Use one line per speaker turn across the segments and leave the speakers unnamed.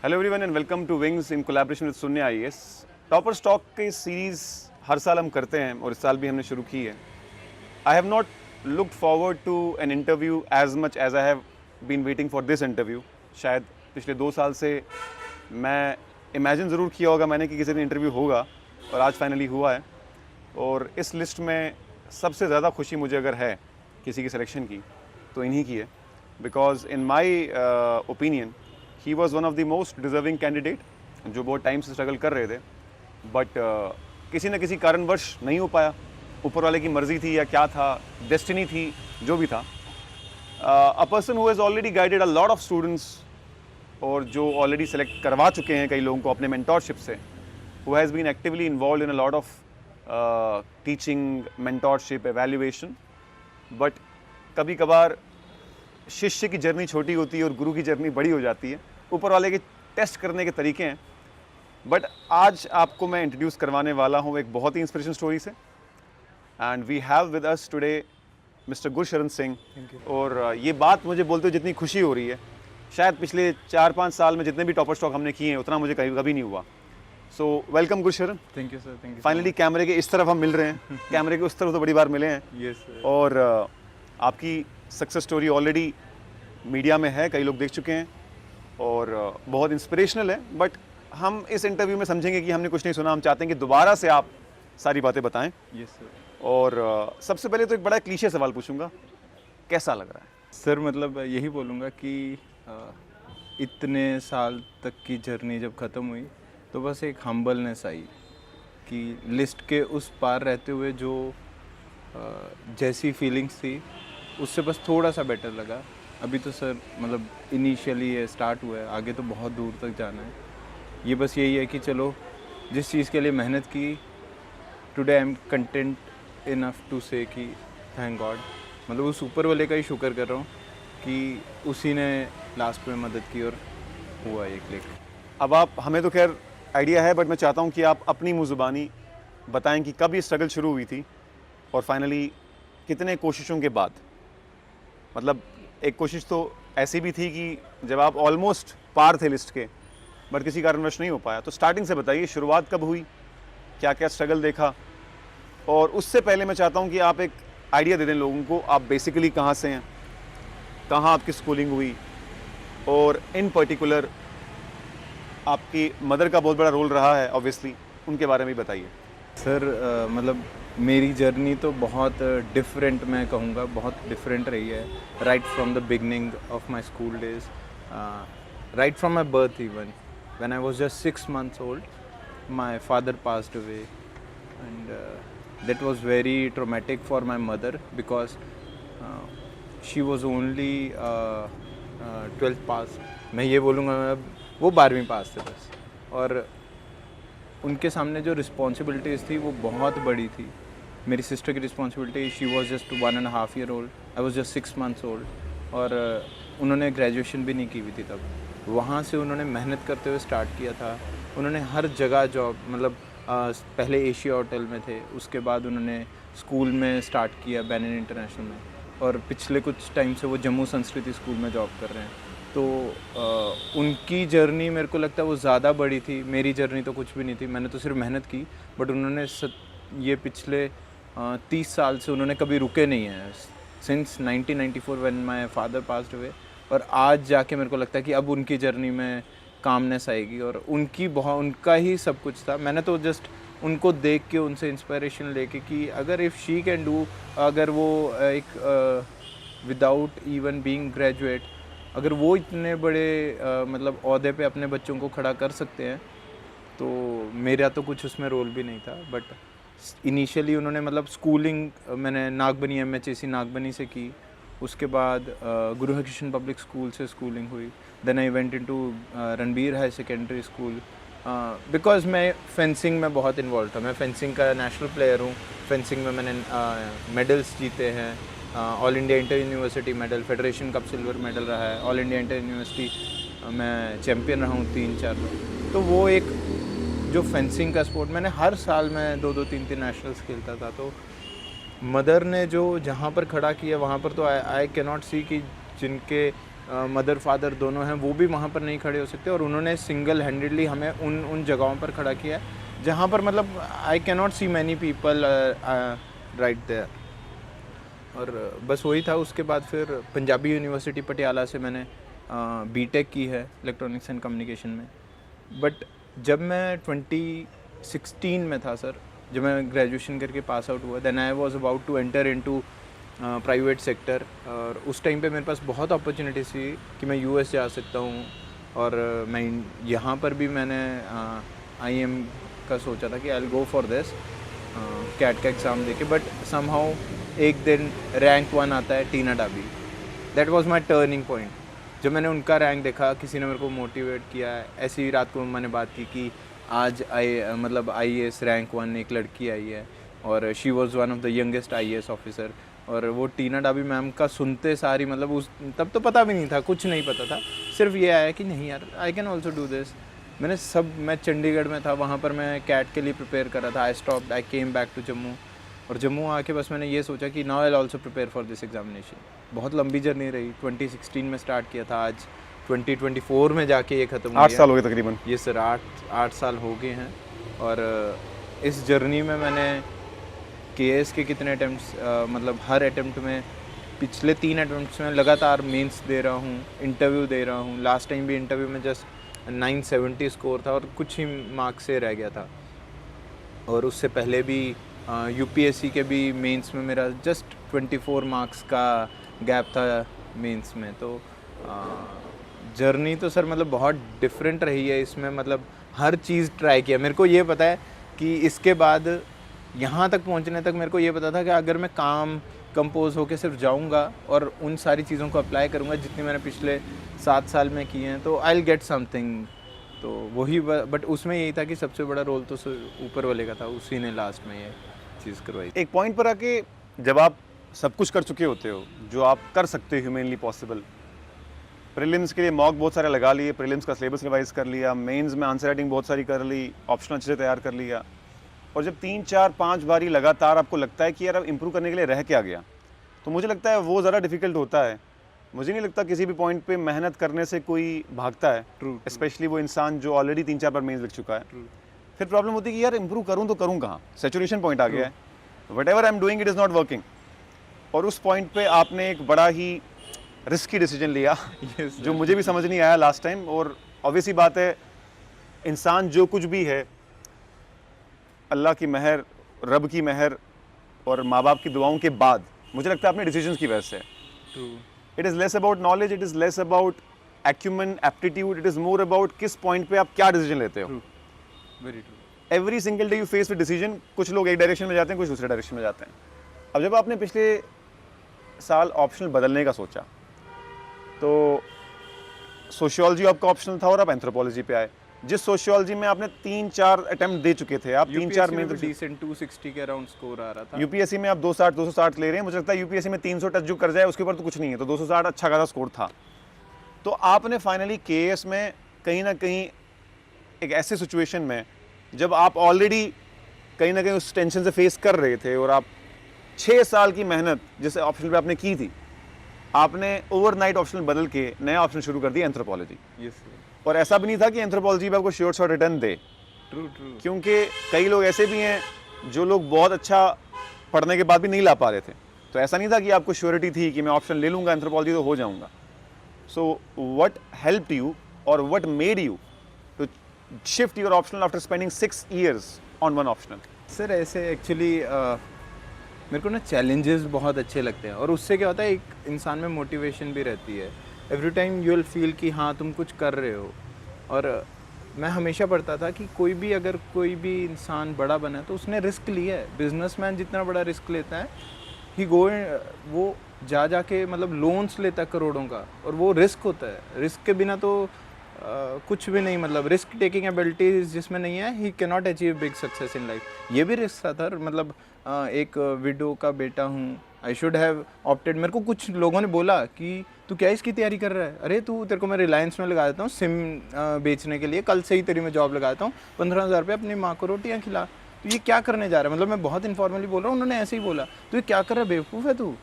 Hello everyone and welcome to wings in collaboration with Shunya IAS. Toppers talk की series हर साल हम करते हैं और इस साल भी हमने शुरू की है। I have not looked forward to an interview as much as I have been waiting for this interview. शायद पिछले 2 साल से मैं इमेजिन ज़रूर किया होगा मैंने कि किसी दिन इंटरव्यू होगा और आज फाइनली हुआ है। और इस लिस्ट में सबसे ज़्यादा खुशी मुझे अगर है किसी की सिलेक्शन की तो इन्हीं की है, because in my opinion he was one of the most deserving candidate जो बहुत टाइम से स्ट्रगल कर रहे थे, बट किसी न किसी कारणवश नहीं हो पाया। ऊपर वाले की मर्जी थी या क्या था, डेस्टिनी थी, जो भी था। A person who has already guided a lot of students और जो ऑलरेडी सेलेक्ट करवा चुके हैं कई लोगों को अपने मेंटोरशिप से, who has been actively involve in a lot of teaching, mentorship, evaluation. But कभी कभार शिष्य की जर्नी छोटी होती है और गुरु की जर्नी बड़ी हो जाती है। ऊपर वाले के टेस्ट करने के तरीके हैं। बट आज आपको मैं इंट्रोड्यूस करवाने वाला हूँ एक बहुत ही इंस्पिरेशन स्टोरी से। And we have with us today mister Gursharan Singh. और ये बात मुझे बोलते हुए जितनी खुशी हो रही है, शायद पिछले 4-5 साल में जितने भी टॉपर स्टॉक हमने किए हैं उतना मुझे कभी नहीं हुआ। So welcome Gursharan.
Thank you sir, thank you.
Finally कैमरे के इस तरफ हम मिल रहे हैं। कैमरे के उस तरफ तो बड़ी बार मिले हैं।
Yes sir.
और आपकी सक्सेस स्टोरी ऑलरेडी मीडिया में है, कई लोग देख चुके हैं और बहुत इंस्पिरेशनल है। बट हम इस इंटरव्यू में समझेंगे कि हमने कुछ नहीं सुना, हम चाहते हैं कि दोबारा से आप सारी बातें बताएं।
Yes sir.
और सबसे पहले तो एक बड़ा क्लीशे सवाल पूछूंगा, कैसा लग रहा है?
सर मतलब यही बोलूँगा कि इतने साल तक की जर्नी जब ख़त्म हुई तो बस एक हम्बलनेस आई कि लिस्ट के उस पार रहते हुए जो जैसी फीलिंग्स थी उससे बस थोड़ा सा बेटर लगा। अभी तो सर मतलब इनिशियली ये स्टार्ट हुआ है, आगे तो बहुत दूर तक जाना है। ये बस यही है कि चलो जिस चीज़ के लिए मेहनत की, today I am content enough to say कि थैंक गॉड। मतलब उस ऊपर वाले का ही शुक्र कर रहा हूँ कि उसी ने लास्ट में मदद की और हुआ ये क्लिक।
अब आप, हमें तो खैर आइडिया है, बट मैं चाहता हूँ कि आप अपनी मुँह ज़ुबानी बताएं कि कब ये स्ट्रगल शुरू हुई थी और फाइनली कितने कोशिशों के बाद। मतलब एक कोशिश तो ऐसी भी थी कि जब आप ऑलमोस्ट पार थे लिस्ट के, बट किसी कारणवश नहीं हो पाया। तो स्टार्टिंग से बताइए, शुरुआत कब हुई, क्या क्या स्ट्रगल देखा। और उससे पहले मैं चाहता हूं कि आप एक आइडिया दे दें लोगों को, आप बेसिकली कहां से हैं, कहां आपकी स्कूलिंग हुई, और इन पर्टिकुलर आपकी मदर का बहुत बड़ा रोल रहा है ऑब्वियसली, उनके बारे में भी बताइए।
सर मतलब मेरी जर्नी तो बहुत डिफरेंट, मैं कहूँगा बहुत डिफरेंट रही है। Right from the beginning of my school days, right from my birth even, when I was just 6 months old, my father passed away, and that was very traumatic for my mother because she was only 12th pass। मैं ये बोलूँगा वो 12वीं पास थे बस, और उनके सामने जो रिस्पॉन्सिबिलिटीज़ थी वो बहुत बड़ी थी। मेरी सिस्टर की responsibility, she was just 1.5 year old, I was just 6 months old, और उन्होंने ग्रेजुएशन भी नहीं की हुई थी तब। वहाँ से उन्होंने मेहनत करते हुए स्टार्ट किया था। उन्होंने हर जगह जॉब, मतलब पहले एशिया होटल में थे, उसके बाद उन्होंने स्कूल में स्टार्ट किया बैनन इंटरनेशनल में, और पिछले कुछ टाइम से वो जम्मू संस्कृति स्कूल में जॉब कर रहे हैं। तो उनकी जर्नी मेरे को लगता है वो ज़्यादा बड़ी थी, मेरी जर्नी तो कुछ भी नहीं थी, मैंने तो सिर्फ मेहनत की। बट उन्होंने ये पिछले 30 साल से उन्होंने कभी रुके नहीं हैं, since 1994 when my father passed away. और आज जाके मेरे को लगता है कि अब उनकी जर्नी में कामनेस आएगी, और उनका ही सब कुछ था। मैंने तो जस्ट उनको देख के, उनसे इंस्पिरेशन लेके कि अगर इफ़ शी कैन डू, अगर वो एक विदाउट इवन बीइंग ग्रेजुएट, अगर वो इतने बड़े मतलब ओहदे पे अपने बच्चों को खड़ा कर सकते हैं, तो मेरा तो कुछ उसमें रोल भी नहीं था। बट इनिशियली उन्होंने मतलब स्कूलिंग मैंने नागबनी MHAC नागबनी से की, उसके बाद गुरु हरकृष्ण पब्लिक स्कूल से स्कूलिंग हुई। Then I went into Ranbir high secondary school, because मैं फेंसिंग में बहुत इन्वॉल्व था। मैं फेंसिंग का नेशनल प्लेयर हूँ। फेंसिंग में मैंने मेडल्स जीते हैं, all India inter university medal, federation cup silver medal रहा है, ऑल इंडिया इंटर यूनिवर्सिटी मैं चैम्पियन रहा हूँ 3-4। तो वो एक जो फेंसिंग का स्पोर्ट, मैंने हर साल में 2-2, 3-3 नेशनल्स खेलता था। तो मदर ने जो जहाँ पर खड़ा किया वहाँ पर तो आई कैन नॉट सी कि जिनके मदर फादर दोनों हैं वो भी वहाँ पर नहीं खड़े हो सकते, और उन्होंने सिंगल हैंडेडली हमें उन जगहों पर खड़ा किया है जहाँ पर मतलब I can not see many people right there. और बस वही था। उसके बाद फिर पंजाबी यूनिवर्सिटी पटियाला से मैंने बीटेक की है इलेक्ट्रॉनिक्स एंड कम्युनिकेशन में। बट जब मैं 2016 में था सर, जब मैं ग्रेजुएशन करके पास आउट हुआ, then I was about to enter into private sector. और उस टाइम पे मेरे पास बहुत अपॉर्चुनिटीज थी कि मैं यूएस जा सकता हूँ, और मैं यहाँ पर भी मैंने आईएम का सोचा था कि I will go for this CAT का एग्ज़ाम देके। बट समहाउ एक दिन रैंक 1 आता है Tina Dabi, that was my turning point. जब मैंने उनका रैंक देखा, किसी ने मेरे को मोटिवेट किया। ऐसी ही रात को मैंने बात की कि आज आईएएस रैंक 1 एक लड़की आई है, और she was one of the youngest IAS officer. और वो टीना डाबी मैम का सुनते सारी मतलब उस तब तो पता भी नहीं था, कुछ नहीं पता था, सिर्फ ये आया कि नहीं यार I can also do this. मैं चंडीगढ़ में था, वहाँ पर मैं कैट के लिए प्रिपेयर कर रहा था। आई केम बैक टू जम्मू, और जम्मू आके बस मैंने ये सोचा कि now I will also prepare for this examination. बहुत लंबी जर्नी रही, 2016 में स्टार्ट किया था, आज 2024 में जाके ये ख़त्म हो गया।
8 साल हो गए तकरीबन।
ये सर 8 साल हो गए हैं। और इस जर्नी में मैंने केएस के कितने अटैम्प्ट्स, मतलब हर अटैम्प्ट में, पिछले 3 अटैम्प्ट्स में लगातार मेंस दे रहा हूँ, इंटरव्यू दे रहा हूँ। लास्ट टाइम भी इंटरव्यू में जस्ट 970 स्कोर था और कुछ ही मार्क्स से रह गया था। और उससे पहले भी यूपीएससी के भी मेंस में मेरा जस्ट 24 मार्क्स का गैप था मेंस में। तो जर्नी तो सर मतलब बहुत डिफरेंट रही है इसमें, मतलब हर चीज़ ट्राई किया। मेरे को ये पता है कि इसके बाद यहाँ तक पहुँचने तक मेरे को ये पता था कि अगर मैं काम कंपोज होके सिर्फ जाऊँगा और उन सारी चीज़ों को अप्लाई करूँगा जितनी मैंने पिछले 7 साल में की हैं, तो आई विल गेट समथिंग। तो वही, बट उसमें यही था कि सबसे बड़ा रोल तो ऊपर वाले का था, उसी ने लास्ट में ये चीज़ करवाई।
एक पॉइंट पर आके जब आप सब कुछ कर चुके होते हो जो आप कर सकते हो ह्यूमनली पॉसिबल, प्रीलिम्स के लिए मॉक बहुत सारे लगा लिए, प्रीलिम्स का सिलेबस रिवाइज कर लिया, मेंस में आंसर राइटिंग बहुत सारी कर ली, ऑप्शन अच्छे से तैयार कर लिया, और जब 3, 4, 5 बारी लगातार आपको लगता है कि यार अब इम्प्रूव करने के लिए रह क्या गया, तो मुझे लगता है वो ज़रा डिफिकल्ट होता है। मुझे नहीं लगता किसी भी पॉइंट पे मेहनत करने से कोई भागता है, स्पेशली वो इंसान जो ऑलरेडी 3-4 बार मेंस लिख चुका है। फिर प्रॉब्लम होती है कि यार इम्प्रूव करूँ तो करूँ कहाँ, सैचुरेशन पॉइंट आ गया है, what ever I am doing it is not working. और उस पॉइंट पे आपने एक बड़ा ही रिस्की डिसीजन लिया जो मुझे भी समझ नहीं आया लास्ट टाइम। और ऑब्वियसली बात है, इंसान जो कुछ भी है, अल्लाह की मेहर, रब की मेहर और माँ बाप की दुआओं के बाद मुझे लगता है अपने डिसीजंस की वजह से। It is less about knowledge, it is less about acumen, aptitude, it is more about किस पॉइंट पे आप क्या डिसीजन लेते हो।
Very true.
Every single day you face with decision. कुछ लोग एक डायरेक्शन में जाते हैं, कुछ दूसरे डायरेक्शन में जाते हैं। अब जब आपने पिछले साल ऑप्शनल बदलने का सोचा, तो सोशियोलॉजी आपका ऑप्शनल था और आप एंथ्रोपोलॉजी पे आए। जिस सोशियोलॉजी में आपने 3-4 अटेम्प्ट दे चुके थे, आप 3-4 में
डिसेंट 260 के अराउंड स्कोर आ रहा था।
यूपीएससी में आप 260 ले रहे हैं, मुझे लगता है यूपीएससी में 300 टच जो कर जाए उसके ऊपर तो कुछ नहीं है, तो 260 अच्छा खासा स्कोर था। तो आपने फाइनली केएस में कहीं ना कहीं एक ऐसे सिचुएशन में जब आप ऑलरेडी कहीं ना कहीं उस टेंशन से फेस कर रहे थे, और आप 6 साल की मेहनत जिस ऑप्शन पे आपने की थी, आपने ओवरनाइट ऑप्शन बदल के नया ऑप्शन शुरू कर दिया एंथ्रोपोलॉजी। और ऐसा भी नहीं था कि एंथ्रोपोलॉजी में आपको श्योर शॉट रिटर्न दे।
ट्रू।
क्योंकि कई लोग ऐसे भी हैं जो लोग बहुत अच्छा पढ़ने के बाद भी नहीं ला पा रहे थे, तो ऐसा नहीं था कि आपको श्योरिटी थी कि मैं ऑप्शन ले लूँगा एंथ्रोपोलॉजी तो हो जाऊँगा। सो व्हाट हेल्प्ड यू और what made you to shift your optional after spending 6 years on one optional?
Sir ऐसे एक्चुअली मेरे को ना चैलेंजेस बहुत अच्छे लगते हैं, और उससे क्या होता है, एक इंसान में मोटिवेशन भी रहती है। Every time you will feel कि हाँ तुम कुछ कर रहे हो। और मैं हमेशा पढ़ता था कि अगर कोई भी इंसान बड़ा बना है तो उसने रिस्क लिया है। बिजनेसमैन जितना बड़ा रिस्क लेता है, वो जाके मतलब लोन्स लेता है करोड़ों का, और वो रिस्क होता है। रिस्क के बिना तो कुछ भी नहीं, मतलब रिस्क टेकिंग एबिलिटीज जिसमें नहीं है, he can not achieve big success in life. ये भी रिस्क था सर, मतलब एक विडो का बेटा हूँ, आई शुड हैव ऑप्टेड। मेरे को कुछ लोगों ने बोला कि तू क्या इसकी तैयारी कर रहा है, अरे तेरे को मैं रिलायंस में लगा देता हूँ सिम बेचने के लिए, कल से ही तेरी मैं जॉब लगा देता हूँ, 15,000 रुपये अपनी माँ को रोटियाँ खिला। तो ये क्या करने जा रहा है, मतलब मैं बहुत इन्फॉर्मली बोल रहा हूँ, उन्होंने ऐसे ही बोला, तो ये क्या कर रहा है, बेवकूफ़ है तू।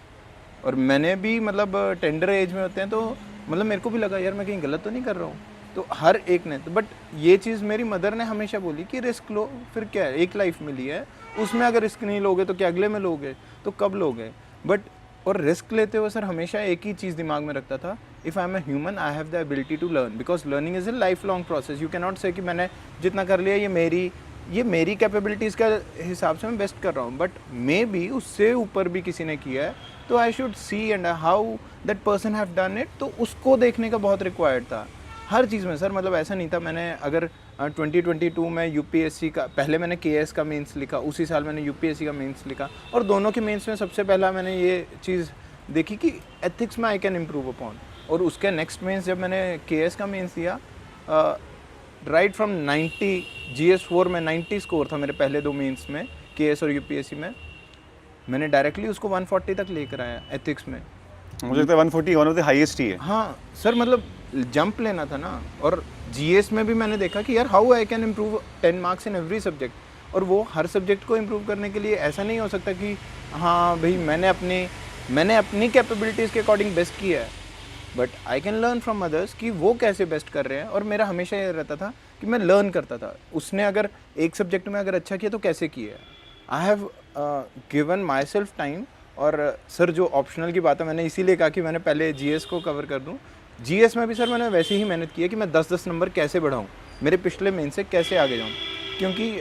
और मैंने भी मतलब टेंडर एज में होते हैं तो मतलब मेरे को भी लगा यार मैं कहीं गलत तो नहीं कर रहा हूँ। तो हर एक ने तो, बट ये चीज़ मेरी मदर ने हमेशा बोली कि रिस्क लो, फिर क्या है, एक लाइफ मिली है, उसमें अगर रिस्क नहीं लोगे तो क्या अगले में लोगे, तो कब लोगे। बट और रिस्क लेते हुए सर हमेशा एक ही चीज़ दिमाग में रखता था, if I am a human I have the ability to learn, because learning is a life long process. You can not say कि मैंने जितना कर लिया ये मेरी कैपेबिलिटीज़ का हिसाब से मैं बेस्ट कर रहा हूँ, बट मे बी उससे ऊपर भी किसी ने किया है, तो I should see and how that person have done it. तो उसको देखने का बहुत रिक्वायर्ड था हर चीज़ में सर। मतलब ऐसा नहीं था, मैंने अगर 2022 में यूपीएससी का, पहले मैंने केएस का मेंस लिखा, उसी साल मैंने यूपीएससी का मेंस लिखा, और दोनों के मेंस में सबसे पहला मैंने ये चीज़ देखी कि एथिक्स में आई कैन इम्प्रूव अपॉन। और उसके नेक्स्ट मेंस जब मैंने केएस का मेंस दिया, राइट फ्रॉम 90 GS4 में 90 स्कोर था मेरे पहले 2 मेंस में, केएस और यूपीएससी में। मैंने डायरेक्टली उसको 140 तक लेकर आया एथिक्स में।
मुझे लगता है 140 वन ऑफ द हाईएस्ट ही है।
हाँ सर, मतलब जंप लेना था ना। और जीएस में भी मैंने देखा कि यार how I can improve 10 marks in every subject. और वो हर सब्जेक्ट को इम्प्रूव करने के लिए ऐसा नहीं हो सकता कि हाँ भाई मैंने अपनी कैपेबिलिटीज़ के अकॉर्डिंग बेस्ट किया है, but I can learn from others कि वो कैसे बेस्ट कर रहे हैं। और मेरा हमेशा ये रहता था कि मैं लर्न करता था, उसने अगर एक सब्जेक्ट में अगर अच्छा किया तो कैसे किया है। I have given my self time. और सर जो ऑप्शनल की बात है, मैंने इसीलिए कहा कि मैंने पहले जीएस को कवर कर दूं। जीएस में भी सर मैंने वैसे ही मेहनत की है कि मैं 10-10 नंबर कैसे बढ़ाऊं, मेरे पिछले मेन से कैसे आगे जाऊं, क्योंकि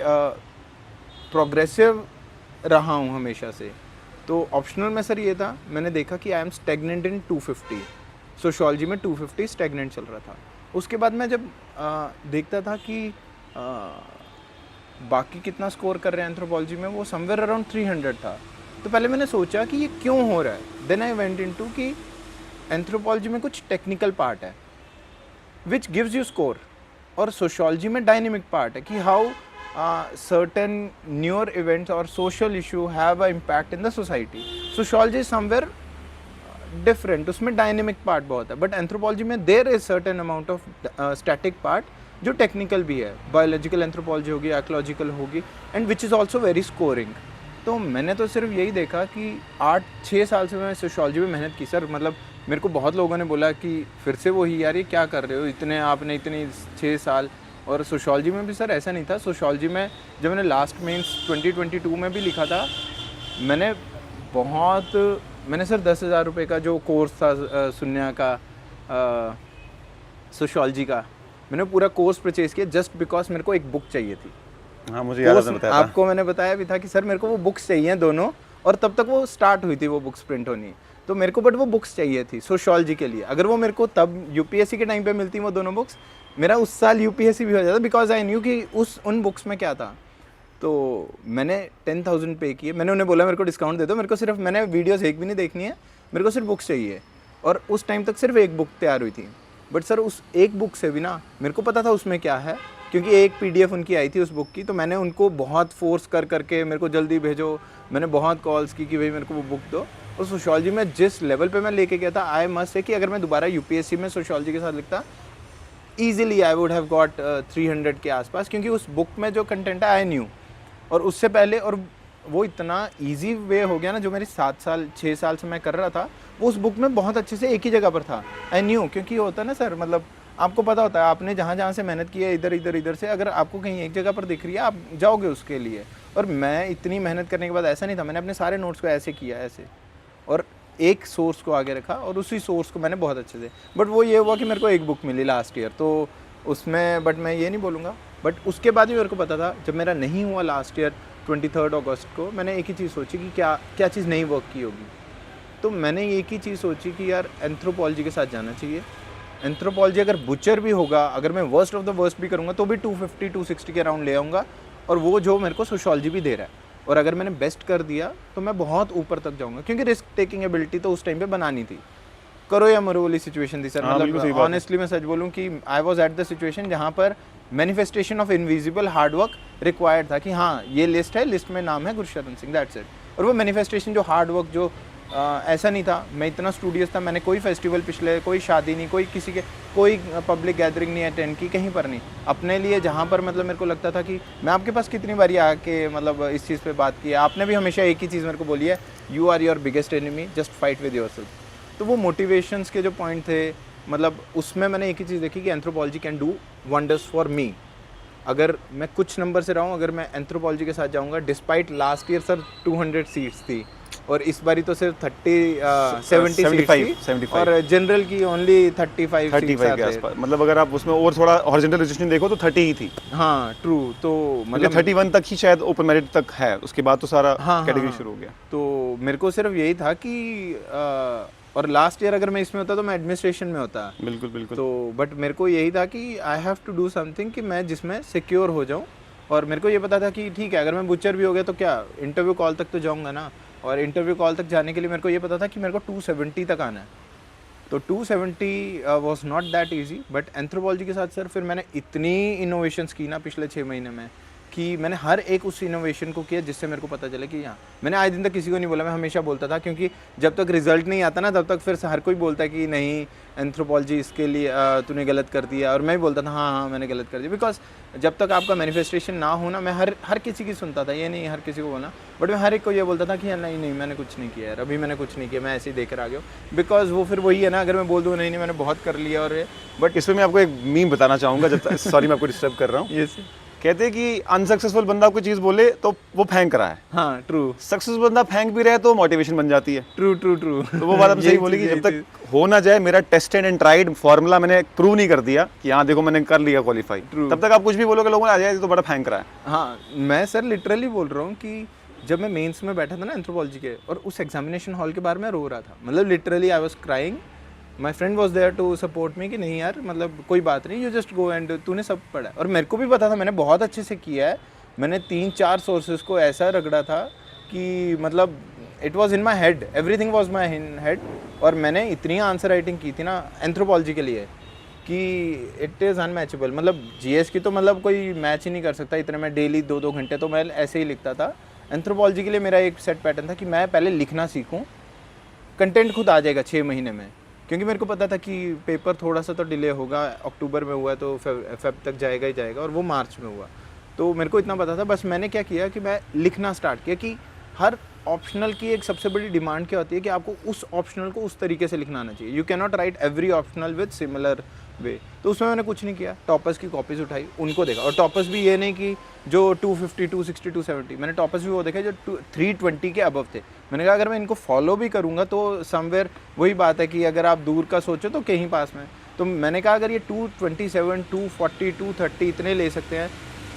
प्रोग्रेसिव रहा हूं हमेशा से। तो ऑप्शनल में सर ये था, मैंने देखा कि I am stagnant in 250, sociology में 250 स्टेगनेंट चल रहा था। उसके बाद मैं जब देखता था कि बाकी कितना स्कोर कर रहे हैं एंथ्रोपोलॉजी में, वो समवेयर अराउंड 300 था। तो पहले मैंने सोचा कि ये क्यों हो रहा है। देन आई वेंट इनटू कि एंथ्रोपोलॉजी में कुछ टेक्निकल पार्ट है विच गिव्स यू स्कोर, और सोशियोलॉजी में डायनेमिक पार्ट है कि हाउ सर्टेन न्यूअर इवेंट्स और social issue have a impact in the society. Sociology is somewhere different, उसमें डायनेमिक पार्ट बहुत है, बट एंथ्रोपोलॉजी में there is certain amount of static part जो टेक्निकल भी है। बायोलॉजिकल एंथ्रोपोलॉजी होगी, आर्कियोलॉजिकल होगी, and which is also very scoring. तो मैंने तो सिर्फ यही देखा कि 8-6 साल से मैं सोशियोलॉजी में मेहनत की सर। मतलब मेरे को बहुत लोगों ने बोला कि फिर से वही यार ये क्या कर रहे हो, आपने इतनी 6 साल। और सोशियोलॉजी में भी सर ऐसा नहीं था। सोशियोलॉजी में जब मैंने लास्ट मेंस 2022 में भी लिखा था, मैंने सर 10,000 रुपये का जो कोर्स था सुन्या का सोशियोलॉजी का, मैंने पूरा कोर्स परचेज़ किया जस्ट बिकॉज मेरे को एक बुक चाहिए थी।
हाँ मुझे याद है, बताया था
आपको मैंने बताया भी था कि सर मेरे को वो बुक्स चाहिए दोनों, और तब तक वो स्टार्ट हुई थी वो बुक्स प्रिंट होनी। तो मेरे को बट वो बुक्स चाहिए थी सोशियोलॉजी के लिए। अगर वो मेरे को तब यूपीएससी के टाइम पे मिलती वो दोनों बुक्स, मेरा उस साल यूपीएससी भी हो जाता, बिकॉज आई न्यू कि उन बुक्स में क्या था। तो मैंने 10,000 पे किए। मैंने उन्हें बोला मेरे को डिस्काउंट दे दो, मेरे को सिर्फ, मैंने वीडियोज़ एक भी नहीं देखनी है, मेरे को सिर्फ बुक्स चाहिए। और उस टाइम तक सिर्फ एक बुक तैयार हुई थी। बट सर उस एक बुक से भी ना मेरे को पता था उसमें क्या है, क्योंकि एक पीडीएफ उनकी आई थी उस बुक की। तो मैंने उनको बहुत फोर्स करके मेरे को जल्दी भेजो, मैंने बहुत कॉल्स की कि भाई मेरे को वो बुक दो। और सोशियोलॉजी में जिस लेवल पे मैं लेके गया था, आई मस्ट से कि अगर मैं दोबारा यूपीएससी में सोशियोलॉजी के साथ लिखता, easily I would have got 300 के आसपास, क्योंकि उस बुक में जो कंटेंट है आई न्यू। और उससे पहले, और वो इतना ईजी वे हो गया ना, जो मेरी 6 साल से मैं कर रहा था, वो उस बुक में बहुत अच्छे से एक ही जगह पर था। आई न्यू, क्योंकि होता है ना सर, मतलब आपको पता होता है आपने जहाँ से मेहनत की है इधर से, अगर आपको कहीं एक जगह पर दिख रही है आप जाओगे उसके लिए। और मैं इतनी मेहनत करने के बाद ऐसा नहीं था, मैंने अपने सारे नोट्स को ऐसे किया, ऐसे, और एक सोर्स को आगे रखा, और उसी सोर्स को मैंने बहुत अच्छे से। बट वो ये हुआ कि मेरे को एक बुक मिली लास्ट ईयर, तो उसमें, बट मैं ये नहीं बोलूँगा, बट उसके बाद भी मेरे को पता था, जब मेरा नहीं हुआ लास्ट ईयर 23 अगस्त को, मैंने एक ही चीज़ सोची कि क्या चीज़ नहीं वर्क की होगी। तो मैंने एक ही चीज़ सोची कि यार एंथ्रोपोलॉजी के साथ जाना चाहिए। एंथ्रोपोलॉजी अगर बुचर भी होगा, अगर मैं वर्स्ट ऑफ द वर्स्ट भी करूँगा, तो भी 250-260 के अराउंड ले आऊँगा, और वो जो मेरे को सोशियोलॉजी भी दे रहा है। और अगर मैंने बेस्ट कर दिया तो मैं बहुत ऊपर तक जाऊँगा, क्योंकि रिस्क टेकिंग एबिलिटी तो उस टाइम पे बनानी थी। करो या मरो वाली सिचुएशन थी सर। मतलब ऑनेस्टली मैं सच बोलूँ कि I was at the situation जहाँ पर manifestation of invisible hard work required था, कि हाँ ये लिस्ट है, लिस्ट में नाम है गुरशरण सिंह, दैट्स इट। और वो मैनिफेस्टेशन जो हार्डवर्क, जो ऐसा नहीं था, मैं इतना स्टूडियस था, मैंने कोई फेस्टिवल पिछले, कोई शादी नहीं, कोई पब्लिक गैदरिंग नहीं अटेंड की, कहीं पर नहीं, अपने लिए जहाँ पर मतलब मेरे को लगता था कि मैं आपके पास कितनी बारी आके मतलब इस चीज़ पे बात की है, आपने भी हमेशा एक ही चीज़ मेरे को बोली है, you are your biggest enemy, just fight with yourself. तो वो मोटिवेशंस के जो पॉइंट थे, मतलब उसमें मैंने एक ही चीज़ देखी कि anthropology can do wonders for me. अगर मैं कुछ नंबर से रहा हूँ, अगर मैं एंथ्रोपोलॉजी के साथ जाऊँगा, despite last year sir 200 seats थी और इस बारी तो सिर्फ 70 सीट्स थी
75
और जनरल की ओनली 35 सीट्स
35 के
आते हैं।
आसपास, मतलब अगर आप उसमें और थोड़ा हॉरिजॉन्टल रजिस्ट्रेशन देखो तो 30 ही थी,
हाँ ट्रू। तो
मतलब
मतलब
31 तक ही शायद ओपन मेरिट तक है, उसके बाद तो सारा
हाँ,
कैटेगरी
हाँ,
शुरू हो गया।
तो मेरे को सिर्फ यही था कि और लास्ट ईयर अगर मैं इसमें होता तो मैं एडमिनिस्ट्रेशन में होता।
बिल्कुल बिल्कुल।
तो बट मेरे को यही था कि I have to do something कि मैं जिसमें सिक्योर हो जाऊं। और मेरे को ये पता था कि ठीक है, अगर मैं बुचर भी हो गया तो क्या, इंटरव्यू कॉल तक तो जाऊंगा ना। और इंटरव्यू कॉल तक जाने के लिए मेरे को ये पता था कि मेरे को 270 तक आना है। तो 270 was not that easy. But anthropology के साथ सर फिर मैंने इतनी इनोवेशंस की ना पिछले 6 महीने में कि मैंने हर एक उस इनोवेशन को किया जिससे मेरे को पता चला कि हाँ, मैंने आज दिन तक किसी को नहीं बोला, मैं हमेशा बोलता था, क्योंकि जब तक रिजल्ट नहीं आता ना तब तक फिर हर कोई बोलता है कि नहीं एंथ्रोपोलॉजी इसके लिए तूने गलत कर दिया। और मैं भी बोलता था हाँ हाँ मैंने गलत कर दिया, बिकॉज जब तक आपका मैनिफेस्टेशन ना हो ना, मैं हर किसी की सुनता था, ये नहीं हर किसी को बोलना, बट मैं हर एक को ये बोलता था कि यार नहीं नहीं मैंने कुछ नहीं किया यार, अभी मैंने कुछ नहीं किया, मैं ऐसे ही देकर आ गया हूँ। बिकॉज वो फिर वही है ना, अगर मैं बोल दूँ नहीं नहीं मैंने बहुत कर लिया। और
बट इसमें मैं आपको एक मीम बताना चाहूँगा, जब सॉरी मैं आपको डिस्टर्ब कर रहा हूँ।
ये
कहते हैं कि अनसक्सेसफुल बंदा कोई चीज़ बोले तो वो फेंक रहा है,
हाँ ट्रू।
सक्सेसफुल बंदा फेंक भी रहे तो मोटिवेशन बन जाती है।
True true true.
तो वो बात हम सही बोली कि जब तक हो ना जाए मेरा टेस्टेड एंड ट्राइड फार्मूला मैंने प्रूव नहीं कर दिया कि हाँ देखो मैंने कर लिया क्वालिफाई, तब तक आप कुछ भी बोलोगे लोगों ने आ जाए तो बड़ा फेंक रहा है।
हाँ मैं सर लिटरली बोल रहा हूँ कि जब मैं मेंस में बैठा था ना एंथ्रोपोलॉजी के, और उस एग्जामिनेशन हॉल के बाहर मैं रो रहा था, मतलब literally I was crying. My friend was there to support me कि नहीं यार मतलब कोई बात नहीं, यू जस्ट गो एंड तूने सब पढ़ा है। और मेरे को भी पता था मैंने बहुत अच्छे से किया है, मैंने 3-4 सोर्सेज को ऐसा रगड़ा था कि मतलब it was in my head, everything was my in head. और मैंने इतनी आंसर राइटिंग की थी ना एंथ्रोपोलॉजी के लिए कि इट इज़ अनमैचेबल। मतलब जीएस की तो मतलब कोई मैच ही नहीं कर सकता, इतने में डेली 2-2 घंटे तो मैं ऐसे ही लिखता था। एंथ्रोपोलॉजी के लिए मेरा एक सेट पैटर्न था कि मैं पहले लिखना सीखूं, कंटेंट खुद आ जाएगा 6 महीने में, क्योंकि मेरे को पता था कि पेपर थोड़ा सा तो डिले होगा, अक्टूबर में हुआ है तो फेब तक जाएगा ही जाएगा, और वो मार्च में हुआ। तो मेरे को इतना पता था, बस मैंने क्या किया कि मैं लिखना स्टार्ट किया कि हर ऑप्शनल की एक सबसे बड़ी डिमांड क्या होती है कि आपको उस ऑप्शनल को उस तरीके से लिखना आना चाहिए। You can not right every optional with similar way. तो उसमें मैंने कुछ नहीं किया, टॉपर्स की कॉपीज उठाई, उनको देखा। और टॉपर्स भी ये नहीं कि जो 250, 260, 270, मैंने टॉपर्स भी वो देखे जो 320 के अबव थे। मैंने कहा अगर मैं इनको फॉलो भी करूँगा तो समवेयर वही बात है कि अगर आप दूर का सोचो तो कहीं पास में। तो मैंने कहा अगर ये 227, 240, 230 इतने ले सकते हैं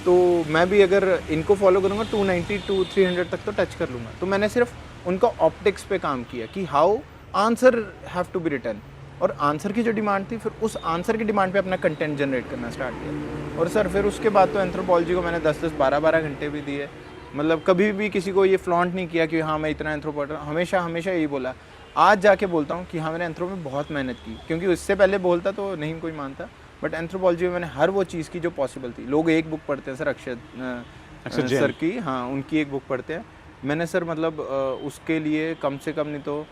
तो मैं भी अगर इनको फॉलो करूँगा 290 to 300 तक तो टच कर लूँगा। तो मैंने सिर्फ उनका ऑप्टिक्स पे काम किया कि how answer have to be return, और आंसर की जो डिमांड थी फिर उस आंसर की डिमांड पे अपना कंटेंट जनरेट करना स्टार्ट किया। और सर फिर उसके बाद तो एंथ्रोपोलॉजी को मैंने 10-10, 12-12 घंटे भी दिए। मतलब कभी भी किसी को ये फ्लॉन्ट नहीं किया कि हाँ मैं इतना एंथ्रोपोलॉजी, हमेशा हमेशा यही बोला। आज जाके बोलता हूँ कि हाँ मैंने एंथ्रो में बहुत मेहनत की, क्योंकि उससे पहले बोलता तो नहीं कोई मानता, बट एंथ्रोपोलॉजी में मैंने हर वो चीज़ की जो पॉसिबल थी। लोग एक बुक पढ़ते हैं सर, अक्षर सर की, हाँ उनकी एक बुक पढ़ते हैं। मैंने सर मतलब उसके लिए कम से कम नहीं तो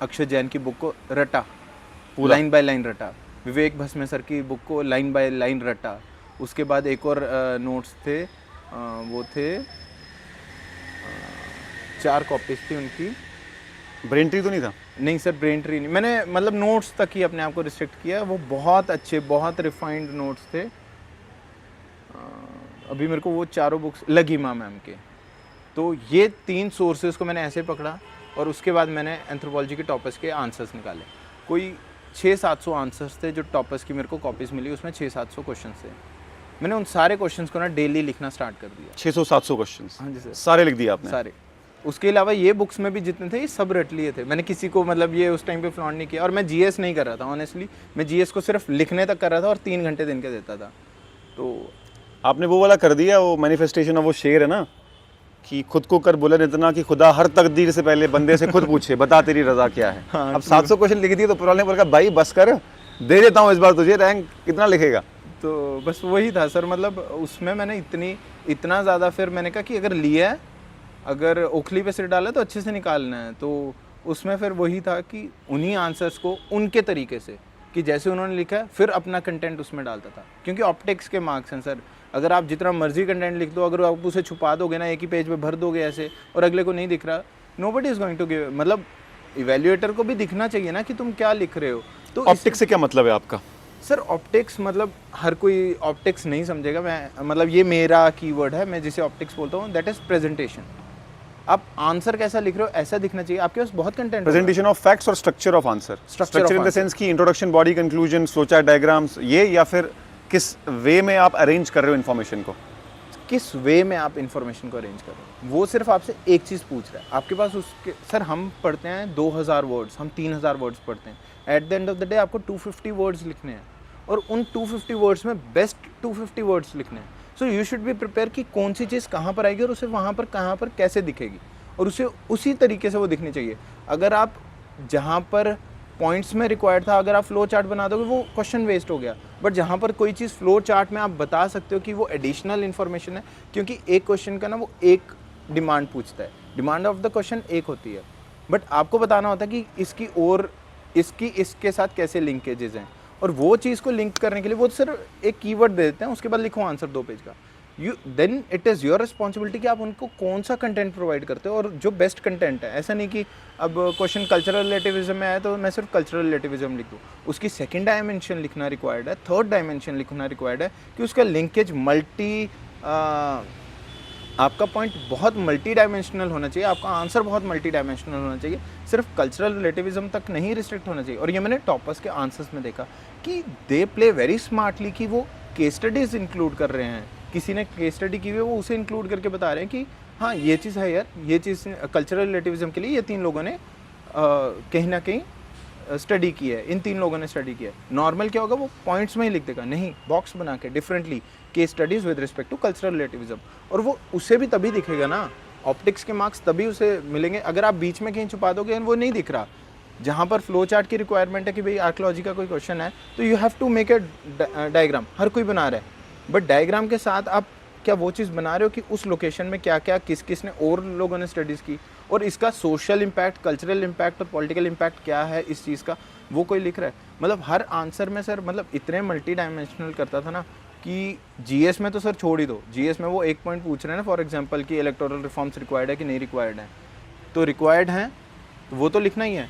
अक्षर जैन की बुक को रटा, लाइन बाय लाइन रटा। विवेक भस्मे सर की बुक को लाइन बाय लाइन रटा। उसके बाद एक और नोट्स थे, वो थे 4 कॉपीज थी उनकी।
ब्रेन ट्री तो नहीं था?
नहीं सर ब्रेन ट्री नहीं, मैंने मतलब नोट्स तक ही अपने आप को रिस्ट्रिक्ट किया। वो बहुत अच्छे बहुत रिफाइंड नोट्स थे। अभी मेरे को वो चारों बुक्स लगी माँ मैम के। तो ये 3 सोर्सेज को मैंने ऐसे पकड़ा और उसके बाद मैंने एंथ्रोपोलॉजी के टॉपर्स के आंसर्स निकाले। कोई 600-700 आंसर्स थे जो टॉपर्स की मेरे को कॉपीज़ मिली, उसमें 600-700 क्वेश्चन थे। मैंने उन सारे क्वेश्चंस को ना डेली लिखना स्टार्ट कर दिया।
600-700 क्वेश्चंस?
हाँ जी सर,
सारे लिख दिए आपने?
सारे। उसके अलावा ये बुक्स में भी जितने थे ये सब रट लिए थे। मैंने किसी को मतलब ये उस टाइम पे फ्लॉन्ट नहीं किया। और मैं जीएस नहीं कर रहा था ऑनेस्टली, मैं जीएस को सिर्फ लिखने तक कर रहा था और 3 घंटे दिन के देता था। तो
आपने वो वाला कर दिया, वो मैनिफेस्टेशन ऑफ वो शेर है ना कि खुद को कर बुलंद इतना कि खुदा हर तकदीर से पहले बंदे से खुद पूछे बता तेरी रजा क्या है।
हाँ,
अब 700 क्वेश्चन लिख दिए तो पुराने बोला भाई बस कर, दे देता हूँ इस बार तुझे, रैंक कितना लिखेगा।
तो बस वही था सर, मतलब उसमें मैंने इतना ज़्यादा फिर मैंने कहा कि अगर लिया है, अगर ओखली पे सिर डाला तो अच्छे से निकालना है। तो उसमें फिर वही था कि उन्हीं आंसर्स को उनके तरीके से कि जैसे उन्होंने लिखा है फिर अपना कंटेंट उसमें डालता था। क्योंकि ऑप्टिक्स के मार्क्स हैं सर, अगर आप जितना मर्जी कंटेंट लिख दो, अगर आप उसे छुपा दोगे ना, एक ही पेज पे भर दोगे ऐसे और अगले को नहीं दिख रहा, nobody is going to give. मतलब इवैल्यूएटर को भी दिखना चाहिए ना कि तुम क्या लिख रहे हो। तो
ऑप्टिक्स से क्या मतलब है आपका?
सर ऑप्टिक्स मतलब हर कोई ऑप्टिक्स नहीं समझेगा, मैं मतलब ये मेरा कीवर्ड है, मैं जिसे ऑप्टिक्स बोलता हूँ, दैट इज प्रेजेंटेशन। आप आंसर कैसा लिख रहे हो ऐसा दिखना चाहिए, आपके पास बहुत कंटेंट।
प्रेजेंटेशन ऑफ फैक्ट्स और structure of answer. Structure in the sense की introduction, body conclusion, flowchart diagrams, ये, या फिर किस वे में आप अरेंज कर रहे हो इन्फॉर्मेशन को?
किस वे में आप इन्फॉर्मेशन को अरेंज कर रहे हो, वो सिर्फ आपसे एक चीज़ पूछ रहा है। आपके पास उसके सर हम पढ़ते हैं 2000 वर्ड्स, हम 3000 वर्ड्स पढ़ते हैं। At the end of the day आपको 250 वर्ड्स लिखने हैं और उन 250 वर्ड्स में बेस्ट 250 वर्ड्स लिखने हैं। So you should be prepare कि कौन सी चीज़ कहाँ पर आएगी और उसे वहाँ पर कहाँ पर कैसे दिखेगी, और उसे उसी तरीके से वो दिखनी चाहिए। अगर आप जहाँ पर पॉइंट्स में रिक्वायर्ड था अगर आप फ्लो चार्ट बना दोगे वो क्वेश्चन वेस्ट हो गया। बट जहाँ पर कोई चीज़ फ्लो चार्ट में आप बता सकते हो कि वो एडिशनल इन्फॉर्मेशन है, क्योंकि एक क्वेश्चन का ना वो एक डिमांड पूछता है, डिमांड ऑफ द क्वेश्चन एक होती है, बट आपको बताना होता है कि इसकी और इसके साथ कैसे लिंकेजेस हैं, और वो चीज़ को लिंक करने के लिए वो सिर्फ एक कीवर्ड दे देते हैं, उसके बाद लिखो आंसर 2 पेज का। Then it is your responsibility कि आप उनको कौन सा कंटेंट प्रोवाइड करते हो और जो बेस्ट कंटेंट है। ऐसा नहीं कि अब क्वेश्चन कल्चरल रिलेटिविज्म में आया तो मैं सिर्फ कल्चरल रिलेटिविज्म लिख दूँ, उसकी सेकंड डायमेंशन लिखना रिक्वायर्ड है, थर्ड डायमेंशन लिखना रिक्वायर्ड है कि उसका लिंकेज आपका पॉइंट बहुत मल्टी डायमेंशनल होना चाहिए, आपका आंसर बहुत मल्टी डायमेंशनल होना चाहिए, सिर्फ कल्चरल रिलेटिविज्म तक नहीं रिस्ट्रिक्ट होना चाहिए। और ये मैंने टॉपर्स के आंसर्स में देखा कि दे प्ले वेरी स्मार्टली कि वो केस स्टडीज़ इंक्लूड कर रहे हैं, किसी ने केस स्टडी की हुई है वो उसे इंक्लूड करके बता रहे हैं कि हाँ ये चीज़ है यार, ये चीज़ कल्चरल रिलेटिविज्म के लिए ये 3 लोगों ने कहीं ना कहीं स्टडी की है, इन 3 लोगों ने स्टडी किया है। नॉर्मल क्या होगा, वो पॉइंट्स में ही लिख देगा, नहीं बॉक्स बना के differently case studies with respect to cultural relativism, और वो उसे भी तभी दिखेगा ना, ऑप्टिक्स के मार्क्स तभी उसे मिलेंगे। अगर आप बीच में कहीं छुपा दोगे वो नहीं दिख रहा। जहाँ पर फ्लो चार्ट की रिक्वायरमेंट है कि भाई आर्कियोलॉजी का कोई क्वेश्चन है तो you have to make a diagram, हर कोई बना रहा है, बट डायग्राम के साथ आप क्या वो चीज़ बना रहे हो कि उस लोकेशन में क्या क्या किस किस ने और लोगों ने स्टडीज़ की, और इसका सोशल इम्पैक्ट, कल्चरल इम्पैक्ट और पॉलिटिकल इम्पैक्ट क्या है इस चीज़ का, वो कोई लिख रहा है। मतलब हर आंसर में सर मतलब इतने मल्टी डायमेंशनल करता था ना कि जीएस में तो सर छोड़ ही दो, जीएस में वो एक पॉइंट पूछ रहे हैं ना फॉर एग्जांपल कि इलेक्टोरल रिफॉर्म्स रिक्वायर्ड है कि नहीं रिक्वायर्ड है, तो रिक्वायर्ड हैं तो वो तो लिखना ही है।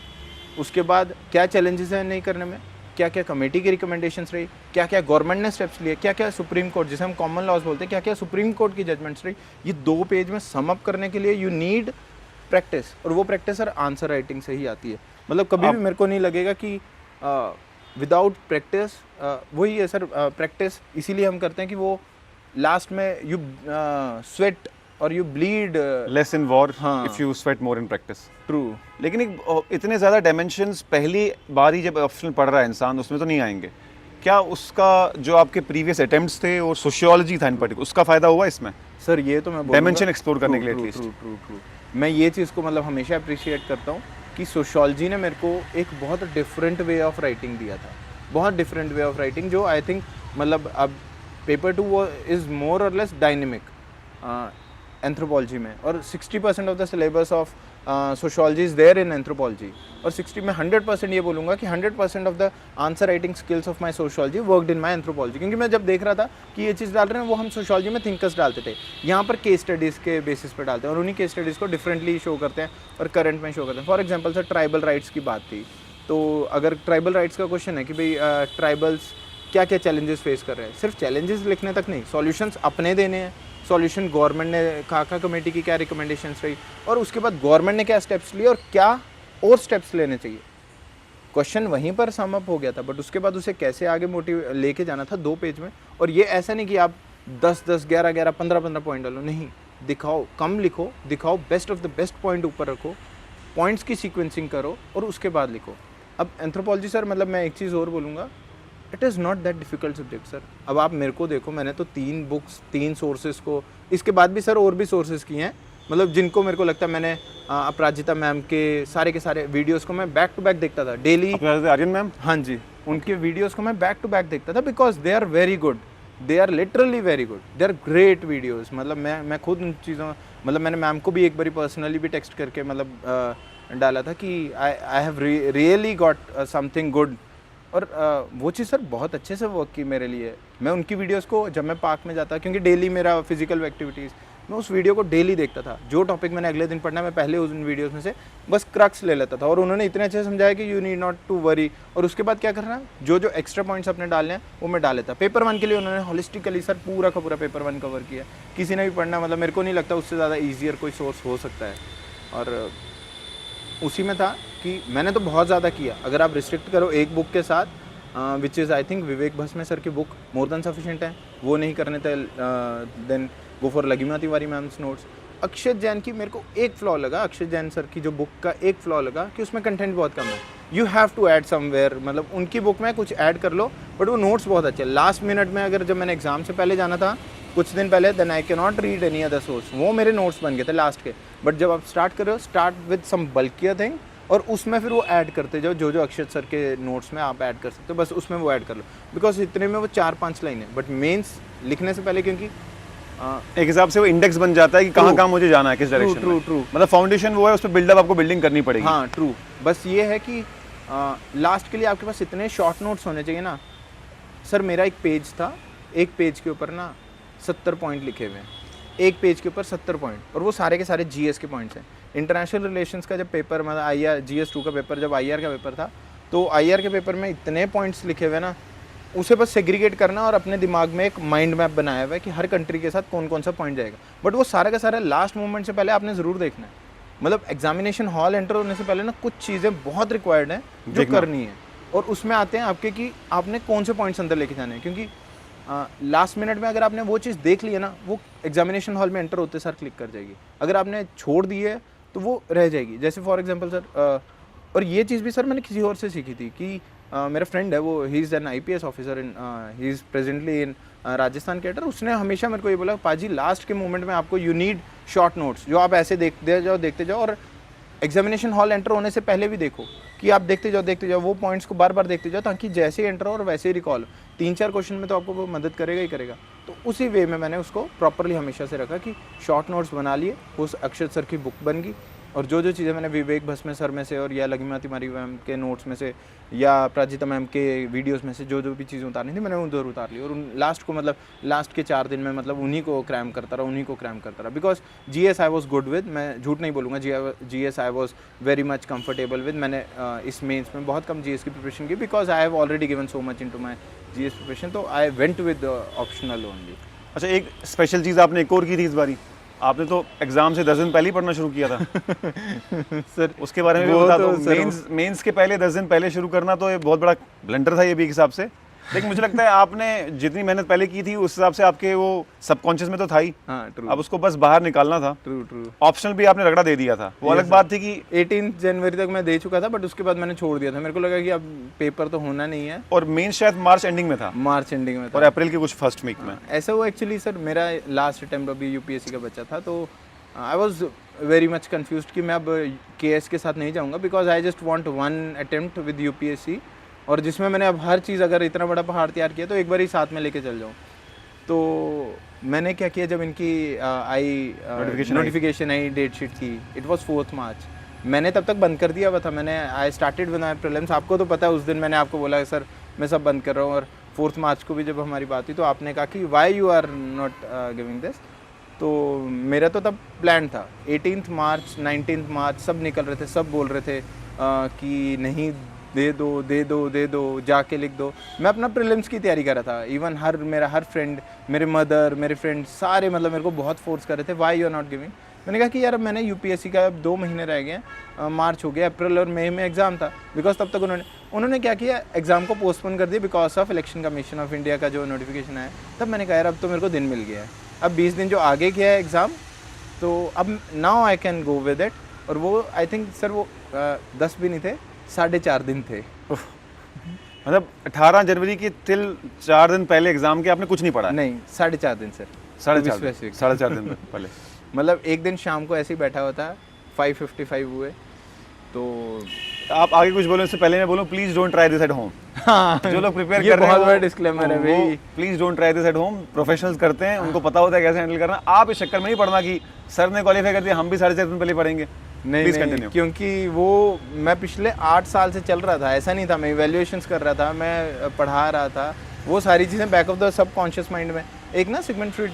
उसके बाद क्या चैलेंजेस हैं नहीं करने में, क्या क्या कमेटी की रिकमेंडेशंस रही, क्या क्या गवर्नमेंट ने स्टेप्स लिए, क्या क्या सुप्रीम कोर्ट जिसे हम कॉमन लॉज बोलते हैं, क्या क्या सुप्रीम कोर्ट की जजमेंट्स रही, ये 2 पेज में सम अप करने के लिए यू नीड प्रैक्टिस, और वो प्रैक्टिस सर आंसर राइटिंग से ही आती है। मतलब कभी भी मेरे को नहीं लगेगा कि विदाउट प्रैक्टिस, वही है सर प्रैक्टिस इसीलिए हम करते हैं कि वो लास्ट में यू स्वेट और you bleed
less in war
हाँ।
If you sweat more in practice.
True.
लेकिन इतने ज़्यादा डायमेंशंस पहली बार ही जब ऑप्शनल पढ़ रहा है इंसान उसमें तो नहीं आएंगे। क्या उसका जो आपके प्रीवियस अटेम्प्ट्स थे और सोशियोलॉजी था इन पर्टिकुलर, उसका फ़ायदा हुआ इसमें?
सर ये तो मैं
डायमेंशन एक्सप्लोर करने के लिए एटलीस्ट।
ट्रू मैं ये चीज़ को मतलब हमेशा अप्रिशिएट करता हूँ कि सोशियोलॉजी ने मेरे को एक बहुत डिफरेंट वे ऑफ राइटिंग दिया था, बहुत डिफरेंट वे ऑफ राइटिंग, जो आई थिंक मतलब अब पेपर 2 वो इज़ मोर और लेस डायनेमिक एंथ्रोपोलॉजी में, और 60% of the syllabus of sociology is there in anthropology, और 60 में 100% ये बोलूँगा कि 100% of the answer writing skills of my sociology worked in my anthropology, क्योंकि मैं जब देख रहा था कि ये चीज़ डाल रहे हैं वो हम सोशियोलॉजी में थिंकर्स डालते थे, यहाँ पर केस स्टडीज़ के बेसिस पर डालते हैं और उन्हीं केस स्टडीज़ को डिफरेंटली शो करते हैं और करंट में शो करते हैं। For example sir tribal rights की बात थी, तो अगर ट्राइबल राइट्स का क्वेश्चन है कि भाई ट्राइबल्स क्या क्या चैलेंजेस फेस कर रहे हैं, सिर्फ चैलेंजेस लिखने तक नहीं, सॉल्यूशंस अपने देने हैं, सॉल्यूशन गवर्नमेंट ने काका कमेटी की क्या रिकमेंडेशंस रही, और उसके बाद गवर्नमेंट ने क्या स्टेप्स लिए और क्या और स्टेप्स लेने चाहिए। क्वेश्चन वहीं पर सम अप हो गया था, बट उसके बाद उसे कैसे आगे मोटिव लेके जाना था 2 पेज में। और ये ऐसा नहीं कि आप 10-10, 11-11, 15-15 पॉइंट डालो, नहीं, दिखाओ, कम लिखो, दिखाओ, best of the best point ऊपर रखो, पॉइंट्स की सीक्वेंसिंग करो और उसके बाद लिखो। अब एंथ्रोपोलॉजी सर मतलब मैं एक चीज़ और बोलूँगा, it is not that difficult subject sir. अब आप मेरे को देखो, मैंने तो 3 बुक्स 3 सोर्सेज को, इसके बाद भी सर और भी सोर्सेज किए हैं, मतलब जिनको मेरे को लगता है मैंने अपराजिता मैम के सारे वीडियोस को मैं बैक टू बैक देखता था डेली।
आर्यन मैम?
हाँ जी, उनके वीडियोस को मैं बैक टू बैक देखता था because they are very good, they are literally very good, they are great videos. मतलब मैं खुद उन चीज़ों, मतलब मैंने मैम को भी एक बारी पर्सनली भी टेक्स्ट करके मतलब डाला था कि I have really got something good, और वो चीज़ सर बहुत अच्छे से वर्क की मेरे लिए। मैं उनकी वीडियोस को जब मैं पार्क में जाता, क्योंकि डेली मेरा फिजिकल एक्टिविटीज़, मैं उस वीडियो को डेली देखता था। जो टॉपिक मैंने अगले दिन पढ़ना है मैं पहले उन वीडियोस में से बस क्रक्स ले लेता था, और उन्होंने इतने अच्छे से समझाया कि you need not to worry, और उसके बाद क्या करना, जो जो एक्स्ट्रा पॉइंट्स अपने डालने हैं वो मैं डाल लेता। पेपर 1 के लिए उन्होंने होलिस्टिकली सर पूरा का पूरा पेपर 1 कवर किया। किसी ने भी पढ़ना, मतलब मेरे को नहीं लगता उससे ज़्यादा ईजियर कोई सोर्स हो सकता है। और उसी में था कि मैंने तो बहुत ज़्यादा किया। अगर आप रिस्ट्रिक्ट करो एक बुक के साथ, which is I think Vivek Bhasme sir की बुक मोर देन सफिशिएंट है, वो नहीं करने थे, then go for Laghima Tiwari ma'am's notes. Akshat Jain की मेरे को एक फ्लॉ लगा, अक्षत जैन सर की जो बुक का एक फ्लॉ लगा कि उसमें कंटेंट बहुत कम है। You have to add somewhere, मतलब उनकी बुक में कुछ ऐड कर लो, बट वो नोट्स बहुत अच्छे। लास्ट मिनट में अगर जब मैंने एग्जाम से पहले जाना था कुछ दिन पहले, then I can not read any other source, वो मेरे नोट्स बन गए थे लास्ट के। बट जब आप स्टार्ट कर रहे हो, start with some bulkier thing, और उसमें फिर वो ऐड करते जाओ, जो जो अक्षत सर के नोट्स में आप ऐड कर सकते हो, बस उसमें वो ऐड कर लो, बिकॉज इतने में वो 4-5 लाइन है। बट मेंस लिखने से पहले, क्योंकि
एक हिसाब से वो इंडेक्स बन जाता है कि कहाँ कहाँ मुझे जाना है, किस डायरेक्शन में।
ट्रू
मतलब फाउंडेशन वो है, उस पर बिल्डअप आपको बिल्डिंग करनी पड़ेगी।
हाँ ट्रू। बस ये है कि लास्ट के लिए आपके पास इतने शॉर्ट नोट्स होने चाहिए ना। सर मेरा एक पेज था, एक पेज के ऊपर ना 70 पॉइंट लिखे हुए हैं, एक पेज के ऊपर 70 पॉइंट, और वो सारे के सारे जीएस के पॉइंट्स हैं। इंटरनेशनल रिलेशंस का जब पेपर, मतलब IR GS2 का पेपर, जब IR का पेपर था, तो IR के पेपर में इतने पॉइंट्स लिखे हुए ना, उसे बस सेग्रीगेट करना और अपने दिमाग में एक माइंड मैप बनाया हुआ है कि हर कंट्री के साथ कौन कौन सा पॉइंट जाएगा। बट वो सारा का सारा लास्ट मोमेंट से पहले आपने ज़रूर देखना है। मतलब एग्जामिनेशन हॉल एंटर होने से पहले ना कुछ चीज़ें बहुत रिक्वायर्ड हैं जो करनी है, और उसमें आते हैं आपके कि आपने कौन से पॉइंट्स अंदर लेके जाने हैं। क्योंकि लास्ट मिनट में अगर आपने वो चीज़ देख ली है ना, वो एग्जामिनेशन हॉल में एंटर होते सर क्लिक कर जाएगी। अगर आपने छोड़ दी है तो वो रह जाएगी। जैसे फॉर एग्जांपल सर, और ये चीज़ भी सर मैंने किसी और से सीखी थी कि मेरा फ्रेंड है, वो he is an IPS officer in, he is presently in Rajasthan cadre. उसने हमेशा मेरे को ये बोला, पाजी लास्ट के मोमेंट में आपको यू नीड शॉर्ट नोट्स, जो आप ऐसे देखते जाओ, और एग्जामिनेशन हॉल एंटर होने से पहले भी देखो कि आप देखते जाओ, वो पॉइंट्स को बार बार देखते जाओ, ताकि जैसे ही एंटर हो और वैसे ही रिकॉल। 3-4 क्वेश्चन में तो आपको वो मदद करेगा ही करेगा। तो उसी वे में मैंने उसको प्रॉपरली हमेशा से रखा कि शॉर्ट नोट्स बना लिए, उस अक्षत सर की बुक बन गई, और जो जो चीज़ें मैंने विवेक भस्मे सर में से, और या लघिमा तिवारी मैम के नोट्स में से, या प्राजिता मैम के वीडियोस में से जो जो भी चीज़ें उतारनी थी, मैंने उधर उतार ली। और उन लास्ट को, मतलब लास्ट के 4 दिन में, मतलब उन्हीं को क्रैम करता रहा, because GS I was good with, मैं झूठ नहीं बोलूँगा, GS I was very much comfortable with. मैंने इस मेंस में बहुत कम GS की प्रिपरेशन की, because I have already given so much into my GS preparation, तो I went with optional only.
अच्छा, एक स्पेशल चीज़ आपने एक और की थी इस बारी, आपने तो एग्जाम से 10 दिन पहले ही पढ़ना शुरू किया था।
सर
उसके बारे में भी बता दो। मेंस के पहले 10 दिन पहले शुरू करना तो ये बहुत बड़ा ब्लंडर था ये भी एक हिसाब से, लेकिन मुझे लगता है आपने जितनी मेहनत पहले की थी उस हिसाब से आपके वो सबकॉन्शियस में तो था ही।
हाँ ट्रू।
अब उसको बस बाहर निकालना था।
ट्रू।
ऑप्शनल भी आपने रगड़ा दे दिया था, वो अलग बात थी कि
18 जनवरी तक मैं दे चुका था, बट उसके बाद मैंने छोड़ दिया था। मेरे को लगा कि अब पेपर तो होना नहीं है।
और मेन शायद मार्च एंडिंग में था,
मार्च एंडिंग में था,
और अप्रैल के कुछ फर्स्ट वीक में।
ऐसा हुआ एक्चुअली सर, मेरा लास्ट अटेम्प्ट अभी UPSC का बचा था, तो आई वॉज वेरी मच कन्फ्यूज्ड कि मैं अब KS के साथ नहीं जाऊँगा, because I just want 1 attempt with UPSC, और जिसमें मैंने अब हर चीज़, अगर इतना बड़ा पहाड़ तैयार किया तो एक बार ही साथ में लेके चल जाऊँ। तो मैंने क्या किया, जब इनकी नोटिफिकेशन आई, डेट शीट की, इट वाज 4 मार्च, मैंने तब तक बंद कर दिया हुआ था। मैंने I started with my prelims. आपको तो पता है उस दिन मैंने आपको बोला सर मैं सब बंद कर रहा हूँ, और 4 मार्च को भी जब हमारी बात हुई तो आपने कहा कि why you are not giving this. तो मेरा तो तब प्लान था 18 मार्च 19 मार्च, सब निकल रहे थे, सब बोल रहे थे कि नहीं दे दो, जाके लिख दो। मैं अपना प्रीलिम्स की तैयारी कर रहा था। इवन मेरा हर फ्रेंड, मेरे मदर, मेरे फ्रेंड्स सारे, मतलब मेरे को बहुत फोर्स कर रहे थे, why you are not giving. मैंने कहा कि यार अब मैंने UPSC का अब 2 महीने रह गए हैं, मार्च हो गया, अप्रैल और मई में एग्ज़ाम था, बिकॉज तब तक उन्होंने क्या किया, एग्ज़ाम को पोस्टपोन कर दिया because of election commission of India का जो नोटिफिकेशन आया। तब मैंने कहा यार अब तो मेरे को दिन मिल गया है, अब 20 दिन जो आगे किया है एग्ज़ाम, तो अब now I can go with it. और वो आई थिंक सर वो 10 भी नहीं थे, 4.5 दिन थे।
मतलब 18 जनवरी की तिल 4 दिन पहले एग्जाम के आपने कुछ नहीं पढ़ा?
नहीं, 4.5 दिन सर।
4.5 दिन पहले।
मतलब एक दिन शाम को ऐसे ही बैठा हुआ था, 5:55 हुए, तो
आप आगे कुछ बोलो इससे पहले मैं बोलूं please don't try this at home.
हाँ,
जो लोग प्रिपेयर
ये
कर रहे हैं,
बहुत बड़ा डिस्क्लेमर है भाई,
please don't try this at home. Professionals करते हैं, उनको पता होता है कैसे हैंडल करना। आप इस चक्कर में नहीं पढ़ना कि सर ने क्वालिफाई कर दिया हम भी 4.5 दिन पहले पढ़ेंगे।
नहीं, क्योंकि वो मैं पिछले 8 साल से चल रहा था, ऐसा नहीं था मैं इवैल्यूएशंस कर रहा था, मैं पढ़ा रहा था, वो सारी चीज़ें back of the sub conscious mind में। एक ना सिगमंड फ्रॉइड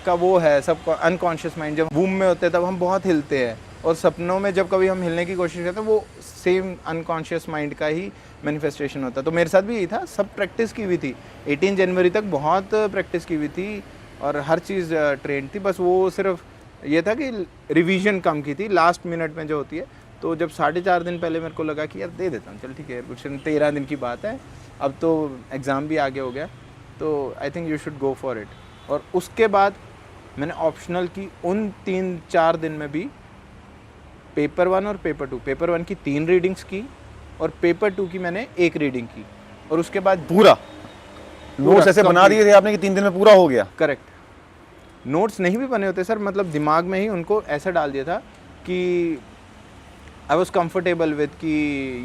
का वो है, सब अनकॉन्शियस माइंड, जब वूम में होते हैं तब हम बहुत हिलते हैं, और सपनों में जब कभी हम हिलने की कोशिश करते हैं वो सेम अनकॉन्शियस माइंड का ही मैनिफेस्टेशन होता है। तो मेरे साथ भी यही था, सब प्रैक्टिस की हुई थी, 18 जनवरी तक बहुत प्रैक्टिस की हुई थी और हर चीज़ ट्रेंड थी, बस वो सिर्फ ये था कि रिवीजन कम की थी लास्ट मिनट में जो होती है। तो जब 4.5 दिन पहले मेरे को लगा कि यार दे देता हूँ, चल ठीक है, कुछ 13 दिन की बात है, अब तो एग्ज़ाम भी आगे हो गया, तो I think you should go for it. और उसके बाद मैंने ऑप्शनल की उन 3-4 दिन में भी पेपर 1 और पेपर 2, पेपर 1 की 3 रीडिंग्स की और पेपर 2 की मैंने 1 रीडिंग की, और उसके बाद
पूरा नोट्स ऐसे बना दिए थे आपने कि 3 दिन में पूरा हो गया?
करेक्ट। नोट्स नहीं भी बने होते सर, मतलब दिमाग में ही उनको ऐसा डाल दिया था कि आई वॉज कम्फर्टेबल विद कि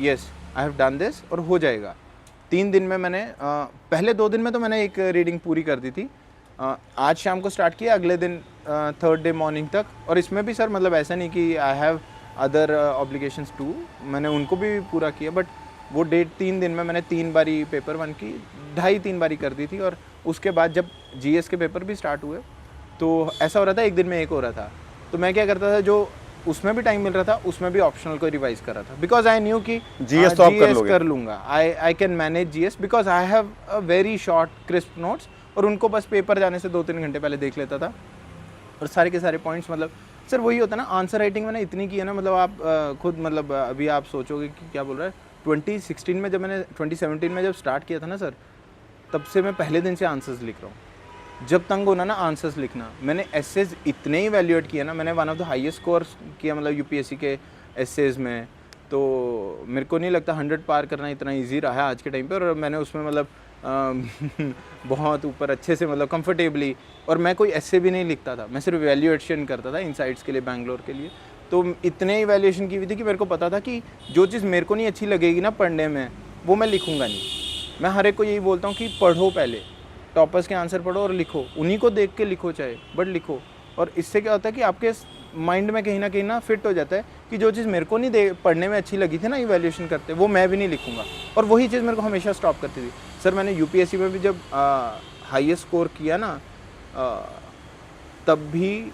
yes I have done this और हो जाएगा। 3 दिन में मैंने पहले 2 दिन में तो मैंने 1 रीडिंग पूरी कर दी थी, आज शाम को स्टार्ट किया, अगले दिन 3rd डे मॉर्निंग तक। और इसमें भी सर मतलब ऐसा नहीं कि I have other obligations to, मैंने उनको भी पूरा किया, बट वो डेट 3 दिन में मैंने 3 बारी पेपर 1 की 2.5-3 बारी कर दी थी। और उसके बाद जब जीएस के पेपर भी स्टार्ट हुए तो ऐसा हो रहा था, एक दिन में एक हो रहा था, तो मैं क्या करता था, जो उसमें भी टाइम मिल रहा था उसमें भी ऑप्शनल को रिवाइज कर रहा था, बिकॉज आई न्यू कि
जीएस तो आप
कर लूँगा, I can manage GS, because I have a very short crisp notes, और उनको बस पेपर जाने से 2-3 घंटे पहले देख लेता था, और सारे के सारे पॉइंट्स, मतलब सर वही होता है ना, आंसर राइटिंग मैंने इतनी की है ना, मतलब आप खुद मतलब अभी आप सोचोगे कि क्या बोल रहा है। 2016 में जब मैंने 2017 में जब स्टार्ट किया था ना सर, तब से मैं पहले दिन से आंसर्स लिख रहा हूँ, जब तंग होना ना आंसर्स लिखना। मैंने एसेज इतने ही वैल्यूएट किया ना, मैंने one of the highest score किया मतलब यूपीएससी के एसेज में, तो मेरे को नहीं लगता 100 पार करना इतना इजी रहा है आज के टाइम पे, और मैंने उसमें मतलब बहुत ऊपर अच्छे से मतलब कंफर्टेबली, और मैं कोई ऐसे भी नहीं लिखता था, मैं सिर्फ वैल्यूएशन करता था इनसाइट्स के लिए, बैंगलोर के लिए। तो इतने ही वैल्यूएशन की हुई थी कि मेरे को पता था कि जो चीज़ मेरे को नहीं अच्छी लगेगी ना पढ़ने में, वो मैं लिखूंगा नहीं। मैं हर एक को यही बोलता हूँ कि पढ़ो, पहले टॉपर्स के आंसर पढ़ो और लिखो, उन्हीं को देख के लिखो चाहे, बट लिखो। और इससे क्या होता है कि आपके माइंड में कहीं ना फिट हो जाता है कि जो चीज़ मेरे को नहीं पढ़ने में अच्छी लगी थी ना इवैल्यूएशन करते, वो मैं भी नहीं लिखूंगा, और वही चीज़ मेरे को हमेशा स्टॉप करती थी। सर मैंने यूपीएससी में भी जब हाईएस्ट स्कोर किया ना, तब भी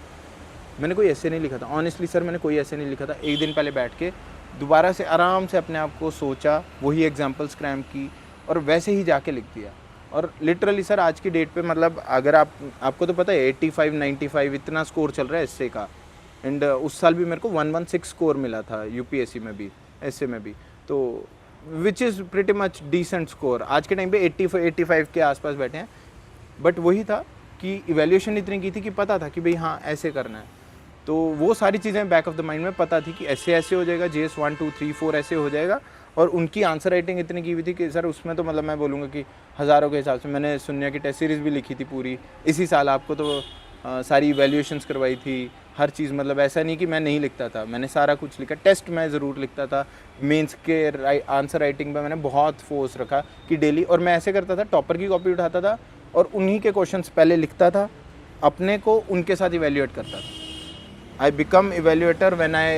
मैंने कोई ऐसे नहीं लिखा था, ऑनेस्टली सर मैंने कोई ऐसे नहीं लिखा था। एक दिन पहले बैठ के दोबारा से आराम से अपने आप को सोचा, वही एग्जाम्पल्स क्रैम की और वैसे ही जाके लिख दिया। और लिटरली सर आज की डेट पे मतलब अगर आपको तो पता है 85 95 इतना स्कोर चल रहा है एसए का, एंड उस साल भी मेरे को 116 स्कोर मिला था यूपीएससी में भी, एसए में भी, तो which is pretty much decent score. आज के टाइम पे 85 के आसपास बैठे हैं, बट वही था कि इवैल्यूएशन इतनी की थी कि पता था कि भाई हाँ ऐसे करना है, तो वो सारी चीज़ें बैक ऑफ द माइंड में पता थी कि ऐसे हो जाएगा, जीएस 1 2 3 4 ऐसे हो जाएगा। और उनकी आंसर राइटिंग इतनी की हुई थी कि सर उसमें तो मतलब मैं बोलूँगा कि हज़ारों के हिसाब से मैंने सुनिया की टेस्ट सीरीज़ भी लिखी थी पूरी इसी साल। आपको तो सारी इवैल्यूएशंस करवाई थी, हर चीज़, मतलब ऐसा नहीं कि मैं नहीं लिखता था, मैंने सारा कुछ लिखा। टेस्ट मैं ज़रूर लिखता था, मेंस के आंसर राइटिंग पे मैंने बहुत फोर्स रखा कि डेली, और मैं ऐसे करता था, टॉपर की कॉपी उठाता था और उन्हीं के क्वेश्चंस पहले लिखता था, अपने को उनके साथ इवैल्यूएट करता था। I become evaluator when I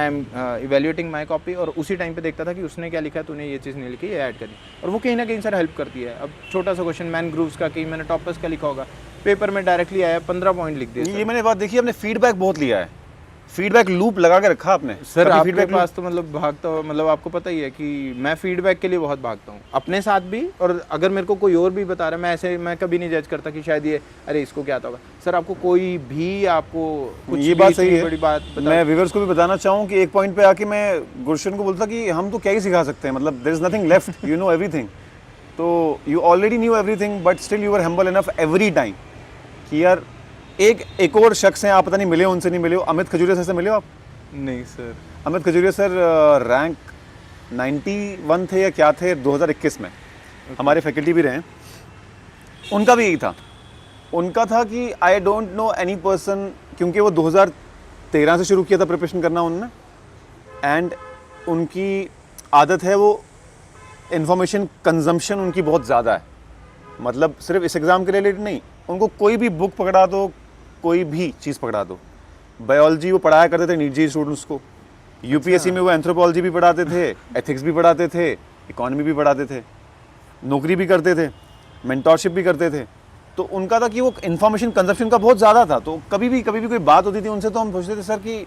am evaluating my copy, और उसी टाइम पे देखता था कि उसने क्या लिखा, तूने ये चीज़ नहीं लिखी, ये ऐड करी, और वो कहीं ना कहीं सर हेल्प करती है। अब छोटा सा क्वेश्चन मैनग्रूव्स का, कहीं मैंने टॉपर्स का लिखा होगा, पेपर में डायरेक्टली आया, 15 पॉइंट लिख दिए।
ये मैंने बात देखी, आपने फीडबैक बहुत लिया है, फीडबैक लूप लगा के रखा आपने
सर। आपके पास तो मतलब भागता हूँ, मतलब आपको पता ही है कि मैं फीडबैक के लिए बहुत भागता हूँ, अपने साथ भी, और अगर मेरे को कोई और भी बता रहा है, मैं कभी नहीं जज करता कि शायद ये अरे इसको क्या आता होगा। सर आपको कोई भी आपको कुछ
ये बात सही है,
बड़ी बात
मैं व्यूअर्स को भी बताना चाहूँ कि एक पॉइंट पे आके मैं गुरशन को बोलता कि हम तो क्या ही सिखा सकते हैं, मतलब there is nothing left, you know everything. तो you already knew everything, but still you are humble enough every time कि यार एक और शख्स हैं, आप पता नहीं मिले हो, उनसे नहीं मिले हो, अमित खजूरिया से मिले हो आप?
नहीं sir.
Amit Khajuria sir rank 91 थे या क्या थे 2021 में, हमारे फैकल्टी भी रहे हैं। उनका भी यही था, उनका था कि I don't know any person, क्योंकि वो 2013 से शुरू किया था प्रिपरेशन करना उन्होंने, एंड उनकी आदत है, वो इंफॉर्मेशन कंजम्पशन उनकी बहुत ज़्यादा है, मतलब सिर्फ इस एग्ज़ाम के रिलेटेड नहीं, उनको कोई भी बुक पकड़ा दो, कोई भी चीज़ पकड़ा दो। बायोलॉजी वो पढ़ाया करते थे नीट जी स्टूडेंट्स को, यूपीएससी में वो एंथ्रोपोलॉजी भी पढ़ाते थे, एथिक्स भी पढ़ाते थे, इकोनॉमी भी पढ़ाते थे, नौकरी भी करते थे। मेंटोरशिप भी करते थे, तो उनका था कि वो इन्फॉर्मेशन कंजप्शन का बहुत ज़्यादा था, तो कभी भी कोई बात होती थी उनसे तो हम पूछते थे सर कि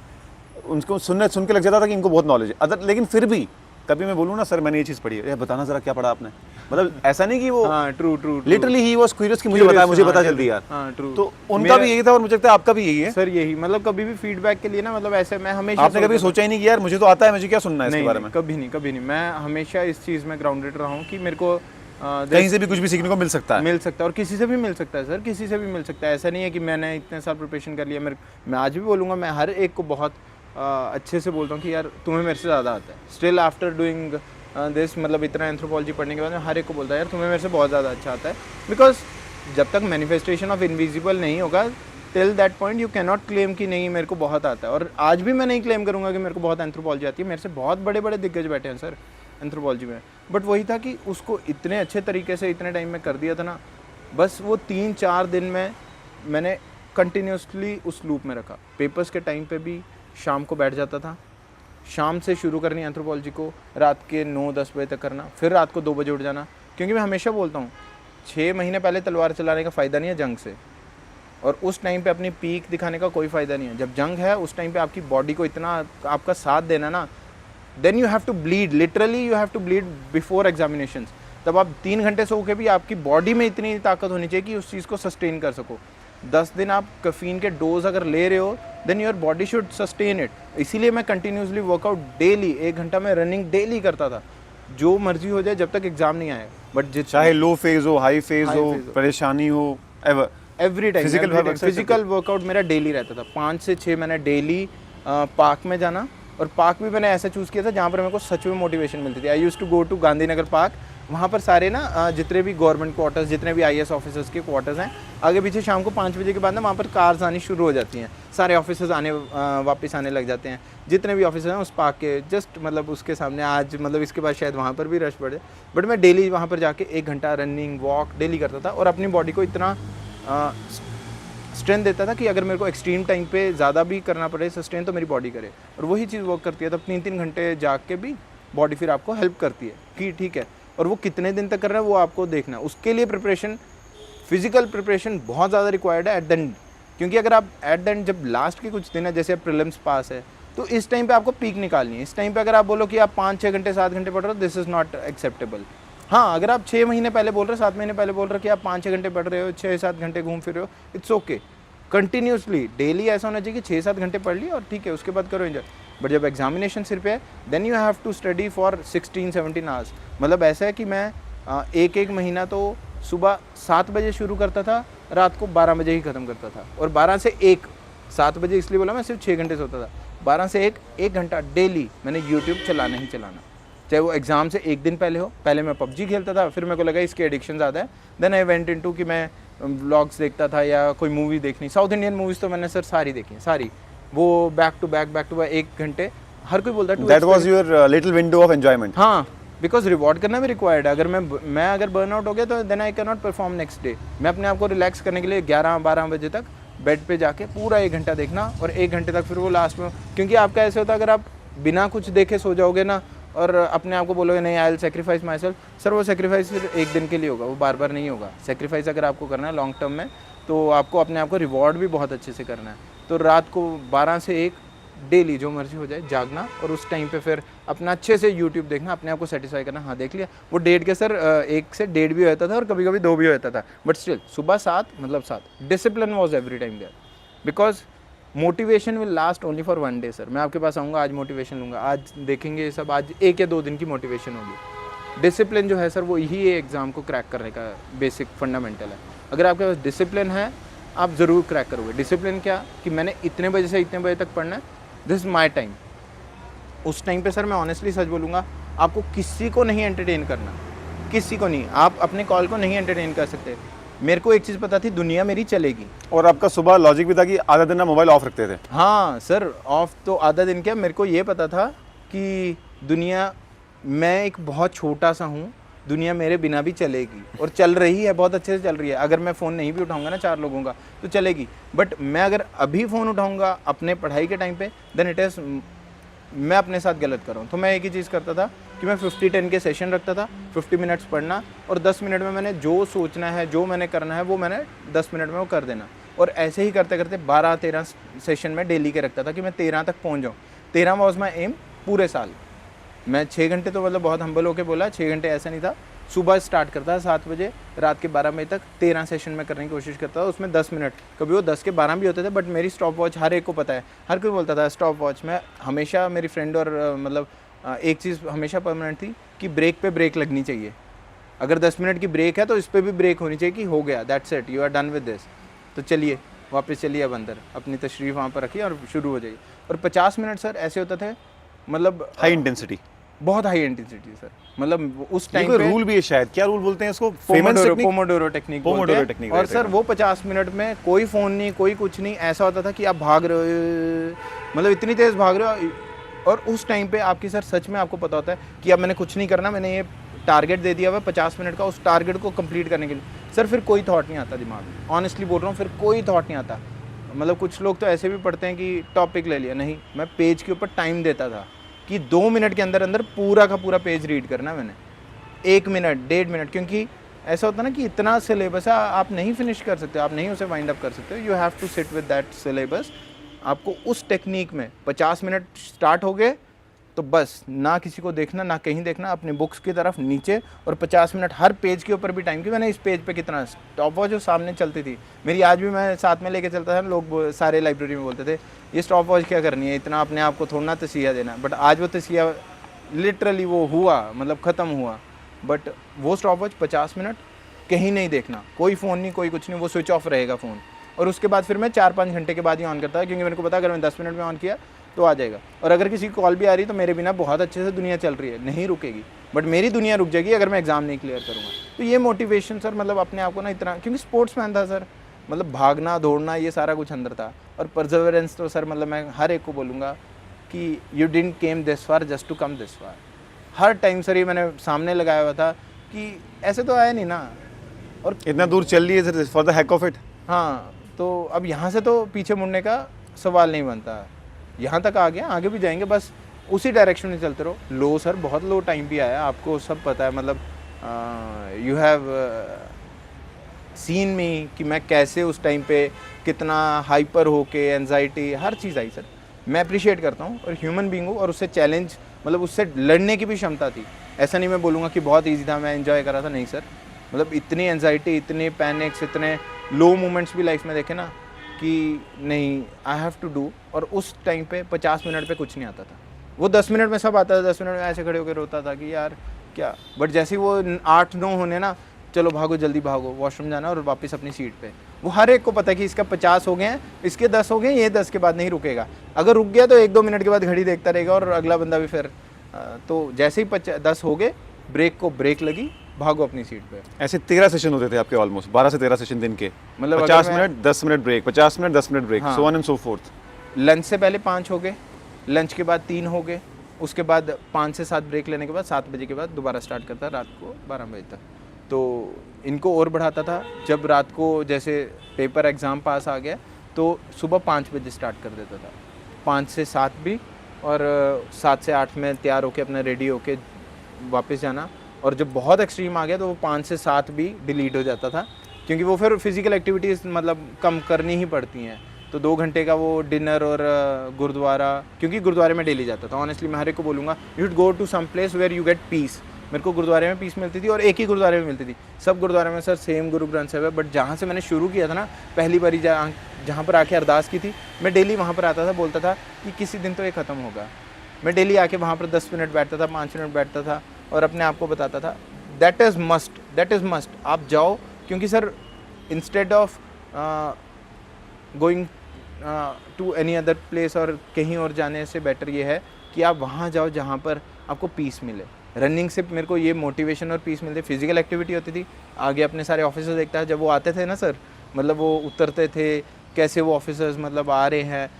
उनको सुन के लग जाता था कि इनको बहुत नॉलेज है अदर, लेकिन फिर भी कभी मैं बोलूँ ना सर मैंने ये चीज़ पढ़ी है, ये बताना ज़रा क्या पढ़ा आपने, मतलब ऐसा नहीं कि वो
हाँ true
literally he was curious कि मुझे पता चलती यार।
हाँ ट्रू।
तो उनका भी यही था और मुझे लगता है आपका भी यही है
सर, यही मतलब कभी भी फीडबैक के लिए ना, मतलब ऐसे मैं हमेशा
आपने कभी सोचा ही नहीं कि यार मुझे तो आता है, मुझे क्या सुनना है इसके बारे में?
कभी नहीं। मैं हमेशा इस चीज़ में ग्राउंडेड रहा हूँ कि मेरे को
कहीं से भी कुछ भी सीखने को मिल सकता है
और किसी से भी मिल सकता है सर, किसी से भी मिल सकता है। ऐसा नहीं है कि मैंने इतने साल प्रिपरेशन कर लिया। मैं आज भी बोलूँगा, मैं हर एक को बहुत अच्छे से बोलता हूँ कि यार तुम्हें मेरे से ज़्यादा आता है। स्टिल आफ्टर डूइंग दिस, मतलब इतना एंथ्रोपोलॉजी पढ़ने के बाद मैं हर एक को बोलता है यार तुम्हें मेरे से बहुत ज़्यादा अच्छा आता है। बिकॉज जब तक मैनिफेस्टेशन ऑफ इनविजिबल नहीं होगा, till that point you can not claim कि नहीं मेरे को बहुत आता है। और आज भी मैं नहीं क्लेम करूँगा कि मेरे को बहुत एंथ्रोपोलॉजी आती है। मेरे से बहुत बड़े बड़े दिग्गज बैठे हैं सर एंथ्रोपोलॉजी में, बट वही था कि उसको इतने अच्छे तरीके से इतने टाइम में कर दिया था ना, बस वो 3-4 दिन में मैंने कंटिन्यूसली उस लूप में रखा। पेपर्स के टाइम पे भी शाम को बैठ जाता था, शाम से शुरू करनी एंथ्रोपोलॉजी को, रात के 9-10 बजे तक करना, फिर रात को 2 बजे उठ जाना। क्योंकि मैं हमेशा बोलता हूँ 6 महीने पहले तलवार चलाने का फ़ायदा नहीं है जंग से, और उस टाइम पे अपनी पीक दिखाने का कोई फ़ायदा नहीं है। जब जंग है उस टाइम पे आपकी बॉडी को इतना आपका साथ देना ना, then you have to bleed, literally you have to bleed before examinations. तब आप 3 घंटे सो के भी आपकी बॉडी में इतनी ताकत होनी चाहिए कि उस चीज़ को सस्टेन कर सको। 10 दिन आप कैफीन के डोज अगर ले रहे हो, then your body should sustain it. इसीलिए मैं कंटिन्यूसली वर्कआउट डेली, 1 घंटा में रनिंग डेली करता था, जो मर्जी हो जाए जब तक एग्जाम नहीं आए। बट
चाहे लो फेज हो, हाई फेज हो, परेशानी हो,
एवरी टाइम फिजिकल वर्कआउट मेरा डेली रहता था। 5 से 6 मैंने डेली पार्क में जाना, और पार्क भी मैंने ऐसा चूज़ किया था जहाँ पर मेरे को सच में मोटिवेशन मिलती थी। I used to go to Gandhinagar park. वहाँ पर सारे ना जितने भी गवर्नमेंट क्वार्टर्स, जितने भी IAS ऑफिसर्स के क्वार्टर्स हैं, आगे पीछे शाम को 5 बजे के बाद ना वहाँ पर कार्स आनी शुरू हो जाती हैं। सारे ऑफिसर्स वापस आने लग जाते हैं, जितने भी ऑफिसर्स हैं उस पार्क के जस्ट मतलब उसके सामने। आज मतलब इसके बाद शायद वहाँ पर भी रश बढ़े, बट मैं डेली वहाँ पर जाके 1 घंटा रनिंग वॉक डेली करता था, और अपनी बॉडी को इतना स्ट्रेंथ देता था कि अगर मेरे को एक्सट्रीम टाइम पे ज़्यादा भी करना पड़े सस्टेन, तो मेरी बॉडी करे। और वही चीज़ वर्क करती है। तब 3-3 घंटे जाग के भी बॉडी फिर आपको हेल्प करती है कि ठीक है। और वो कितने दिन तक कर रहा है वो आपको देखना है। उसके लिए प्रिपरेशन, फिजिकल प्रिपरेशन बहुत ज़्यादा रिक्वायर्ड है एट द एंड। क्योंकि अगर आप एट द एंड, जब लास्ट के कुछ दिन है, जैसे प्रीलिम्स पास है, तो इस टाइम पे आपको पीक निकालनी है। इस टाइम पे अगर आप बोलो कि आप 5-6 घंटे 7 घंटे पढ़ रहे हो, दिस इज़ नॉट एक्सेप्टेबल। हाँ, अगर आप 6 महीने पहले बोल रहे हो, 7 महीने पहले बोल रहे हो कि आप 5-6 घंटे पढ़ रहे हो, 6-7 घंटे घूम फिर रहे हो, इट्स ओके। कंटिन्यूसली डेली ऐसा होना चाहिए कि 6-7 घंटे पढ़ लिए और ठीक है, उसके बाद करो एंजॉय। बट जब एग्जामिनेशन सिर पे है, then you have to study for 16-17 hours. मतलब ऐसा है कि मैं एक महीना तो सुबह 7 बजे शुरू करता था, रात को 12 बजे ही ख़त्म करता था। और 12 से 1, 7 बजे इसलिए बोला मैं सिर्फ 6 घंटे सोता था। 12 से 1 घंटा डेली मैंने यूट्यूब चलाना ही चलाना, चाहे वो एग्ज़ाम से 1 दिन पहले हो। पहले मैं PUBG खेलता था, फिर मेरे को लगा इसकी एडिक्शन ज़्यादा है, देन आई वेंट इनटू कि मैं व्लॉग्स देखता था या कोई मूवी देखनी। साउथ इंडियन मूवीज़ तो मैंने सर सारी देखी हैं, सारी, वो बैक टू बैक 1 घंटे। हर कोई बोलता है
that was your little window of enjoyment.
हाँ, बिकॉज रिवॉर्ड करना भी रिक्वायर्ड है। अगर मैं अगर बर्न आउट हो गया तो then I can not perform next day. मैं अपने आप को रिलैक्स करने के लिए 11-12 बजे तक बेड पे जाके पूरा 1 घंटा देखना, और 1 घंटे तक फिर वो लास्ट में, क्योंकि आपका ऐसे होता है अगर आप बिना कुछ देखे सो जाओगे ना और अपने आप को बोलोगे नहीं I will sacrifice my self, sir वो सेक्रीफाइस सिर्फ 1 दिन के लिए होगा, वो बार बार नहीं होगा। सेक्रीफाइस अगर आपको करना है लॉन्ग टर्म में, तो आपको अपने आप को रिवॉर्ड भी बहुत अच्छे से करना है। तो रात को 12 से 1 डेली जो मर्जी हो जाए जागना, और उस टाइम पे फिर अपना अच्छे से यूट्यूब देखना, अपने आप को सेटिस्फाई करना। हाँ देख लिया, वो 1:30 के सर 1 से 1:30 भी होता था, और कभी कभी 2 भी होता था, बट स्टिल सुबह 7 मतलब 7। Discipline was every time there, because motivation will last only for 1 day. Sir मैं आपके पास आऊँगा, आज मोटिवेशन लूँगा, आज देखेंगे ये सब, आज 1 या 2 दिन की मोटिवेशन होगी। डिसिप्लिन जो है सर वो यही एग्ज़ाम को क्रैक करने का बेसिक फंडामेंटल है। अगर आपके पास डिसिप्लिन है, आप ज़रूर क्रैक करोगे। डिसिप्लिन क्या कि मैंने इतने बजे से इतने बजे तक पढ़ना है, दिस इज़ माई टाइम। उस टाइम पे सर मैं ऑनेस्टली सच बोलूँगा, आपको किसी को नहीं एंटरटेन करना, किसी को नहीं। आप अपने कॉल को नहीं एंटरटेन कर सकते। मेरे को एक चीज़ पता थी, दुनिया मेरी चलेगी।
और आपका सुबह लॉजिक भी था कि आधा दिन आप मोबाइल ऑफ रखते थे।
हाँ सर, ऑफ तो आधा दिन क्या, मेरे को ये पता था कि दुनिया, मैं एक बहुत छोटा सा हूँ, दुनिया मेरे बिना भी चलेगी, और चल रही है, बहुत अच्छे से चल रही है। अगर मैं फ़ोन नहीं भी उठाऊंगा ना 4 लोगों का, तो चलेगी। बट मैं अगर अभी फ़ोन उठाऊंगा अपने पढ़ाई के टाइम पे, देन इट इज़, मैं अपने साथ गलत कर रहा हूँ। तो मैं एक ही चीज़ करता था, कि मैं 50-10 के सेशन रखता था, 50 मिनट्स पढ़ना और 10 मिनट में मैंने जो सोचना है, जो मैंने करना है वो मैंने 10 मिनट में वो कर देना। और ऐसे ही करते करते 12-13 सेशन में डेली के रखता था कि मैं 13 तक पहुँच जाऊँ। 13 वॉज माई एम पूरे साल। मैं 6 घंटे तो मतलब बहुत हम्बल होकर बोला, 6 घंटे ऐसा नहीं था। सुबह स्टार्ट करता था 7 बजे, रात के 12 बजे तक 13 सेशन में करने की कोशिश करता था। उसमें 10 मिनट, कभी वो 10 के 12 भी होते थे, बट मेरी स्टॉप वॉच हर एक को पता है, हर कोई बोलता था स्टॉप वॉच। मैं हमेशा, मेरी फ्रेंड और मतलब एक चीज़ हमेशा परमानेंट थी कि ब्रेक पे ब्रेक लगनी चाहिए। अगर 10 मिनट की ब्रेक है तो इस पर भी ब्रेक होनी चाहिए कि हो गया, that's it, you are done with this. तो चलिए वापस चलिए अब अंदर, अपनी तशरीफ वहाँ पर रखिए और शुरू हो जाइए। और 50 मिनट सर ऐसे होते थे, मतलब
हाई इंटेंसिटी,
बहुत हाई इंटेंसिटी सर। मतलब उस
ये
टाइम
कोई
पे
रूल भी है शायद, क्या रूल बोलते हैं इसको?
पोमोडोरो टेक्निक बोलते हैं।
टेक्निक
और सर वो 50 मिनट में कोई फ़ोन नहीं, कोई कुछ नहीं, ऐसा होता था कि आप भाग रहे हो, मतलब इतनी तेज़ भाग रहे हो। और उस टाइम पे आपकी सर सच में आपको पता होता है कि अब मैंने कुछ नहीं करना, मैंने ये टारगेट दे दिया हुआ 50 मिनट का, उस टारगेट को कंप्लीट करने के लिए सर फिर कोई थॉट नहीं आता दिमाग में। ऑनेस्टली बोल रहा हूँ, फिर कोई थॉट नहीं आता। मतलब कुछ लोग तो ऐसे भी पढ़ते हैं कि टॉपिक ले लिया, नहीं, मैं पेज के ऊपर टाइम देता था कि 2 मिनट के अंदर अंदर पूरा का पूरा पेज रीड करना है मैंने, 1 मिनट 1.5 मिनट, क्योंकि ऐसा होता है ना कि इतना सिलेबस है, आप नहीं फिनिश कर सकते, आप नहीं उसे वाइंड अप कर सकते, you have to sit with that syllabus. आपको उस टेक्निक में 50 मिनट स्टार्ट हो गए तो बस ना किसी को देखना, ना कहीं देखना, अपने बुक्स की तरफ नीचे, और 50 मिनट हर पेज के ऊपर भी टाइम कि मैंने इस पेज पे कितना। स्टॉप वॉच जो सामने चलती थी मेरी, आज भी मैं साथ में लेके चलता था। लोग सारे लाइब्रेरी में बोलते थे ये स्टॉप वॉच क्या करनी है, इतना अपने आप को थोड़ा तसिया देना। बट आज वो तसिया लिटरली वो हुआ, मतलब ख़त्म हुआ। बट वो स्टॉप वॉच 50 मिनट कहीं नहीं देखना, कोई फ़ोन नहीं, कोई कुछ नहीं, वो स्विच ऑफ रहेगा फ़ोन। और उसके बाद फिर मैं 4-5 घंटे के बाद ही ऑन करता है, क्योंकि मेरे को पता अगर मैं 10 मिनट में ऑन किया तो आ जाएगा। और अगर किसी की कॉल भी आ रही है तो मेरे बिना बहुत अच्छे से दुनिया चल रही है, नहीं रुकेगी, बट मेरी दुनिया रुक जाएगी अगर मैं एग्ज़ाम नहीं क्लियर करूँगा। तो ये मोटिवेशन सर, मतलब अपने आप को ना इतना, क्योंकि स्पोर्ट्समैन था सर, मतलब भागना दौड़ना ये सारा कुछ अंदर था। और परजर्वेरेंस तो सर, मतलब मैं हर एक को बोलूँगा कि you didn't came this far just to come this far. हर टाइम सर ये मैंने सामने लगाया हुआ था कि ऐसे तो आया नहीं ना, और
इतना दूर चल रही है for the hack of it.
हाँ, तो अब यहाँ से तो पीछे मुड़ने का सवाल नहीं बनता। यहाँ तक आ गया, आगे भी जाएंगे, बस उसी डायरेक्शन में चलते रहो। लो सर, बहुत लो टाइम भी आया, आपको सब पता है। मतलब यू हैव सीन मी कि मैं कैसे उस टाइम पे कितना हाइपर होके, एनजाइटी, हर चीज़ आई सर। मैं अप्रिशिएट करता हूँ और ह्यूमन बीइंग हूँ, और उससे चैलेंज, मतलब उससे लड़ने की भी क्षमता थी। ऐसा नहीं मैं बोलूँगा कि बहुत ईजी था, मैं एंजॉय कर रहा था, नहीं सर। मतलब इतनी एनजाइटी, इतने पैनिक्स, इतने लो मोमेंट्स भी लाइफ में देखे ना कि नहीं, आई हैव टू डू। और उस टाइम पे 50 मिनट पे कुछ नहीं आता था, वो 10 मिनट में सब आता था। 10 मिनट में ऐसे खड़े होकर रोता था कि यार क्या। बट जैसे ही वो 8-9 होने ना, चलो भागो, जल्दी भागो, वॉशरूम जाना और वापस अपनी सीट पे। वो हर एक को पता है कि इसका 50 हो गए हैं, इसके 10 हो गए, ये 10 के बाद नहीं रुकेगा। अगर रुक गया तो 1-2 मिनट के बाद घड़ी देखता रहेगा और अगला बंदा भी फिर। तो जैसे ही 10 हो गए, ब्रेक को ब्रेक लगी, भागो अपनी सीट पे।
ऐसे 13 सेशन होते थे आपके, ऑलमोस्ट 12 से 13 सेशन दिन के,
मतलब
50 minute 10 minute break, 50 minute 10 minute break,
हाँ।
So on and so forth.
Lunch से पहले 5 हो गए, लंच के बाद 3 हो गए, उसके बाद 5 से 7 ब्रेक लेने के बाद 7 बजे के बाद दोबारा स्टार्ट करता रात को 12 बजे तक। तो इनको और बढ़ाता था जब रात को जैसे पेपर एग्ज़ाम पास आ गया तो सुबह 5 बजे स्टार्ट कर देता था, 5 से 7 भी, और 7 से 8 में तैयार होके अपना रेडी होके वापस जाना। और जब बहुत एक्सट्रीम आ गया तो वो 5 से 7 भी डिलीट हो जाता था, क्योंकि वो फिर फिज़िकल एक्टिविटीज़ मतलब कम करनी ही पड़ती हैं। तो 2 घंटे का वो डिनर और गुरुद्वारा, क्योंकि गुरुद्वारे में डेली जाता था। ऑनेस्टली मैं हर एक को बोलूँगा, you should go to some place where you get peace. मेरे को गुरुद्वारे में पीस मिलती थी, और एक ही गुरुद्वारे में मिलती थी। सब गुरुद्वारे में सर सेम गुरु ग्रंथ साहिब है, बट जहाँ से मैंने शुरू किया था ना, पहली बारी जहाँ पर आके अरदास की थी, मैं डेली वहाँ पर आता था, बोलता था कि किसी दिन तो ये ख़त्म होगा। मैं डेली आके वहाँ पर 10 मिनट बैठता था, 5 मिनट बैठता था, और अपने आप को बताता था दैट इज़ मस्ट, आप जाओ। क्योंकि sir instead of going to any other place, और कहीं और जाने से बेटर ये है कि आप वहाँ जाओ जहाँ पर आपको पीस मिले। रनिंग से मेरे को ये मोटिवेशन और पीस मिलती, फिजिकल एक्टिविटी होती थी, आगे अपने सारे ऑफिसर्स देखता है, जब वो आते थे ना सर, मतलब वो उतरते थे कैसे, वो ऑफिसर्स मतलब आ रहे हैं,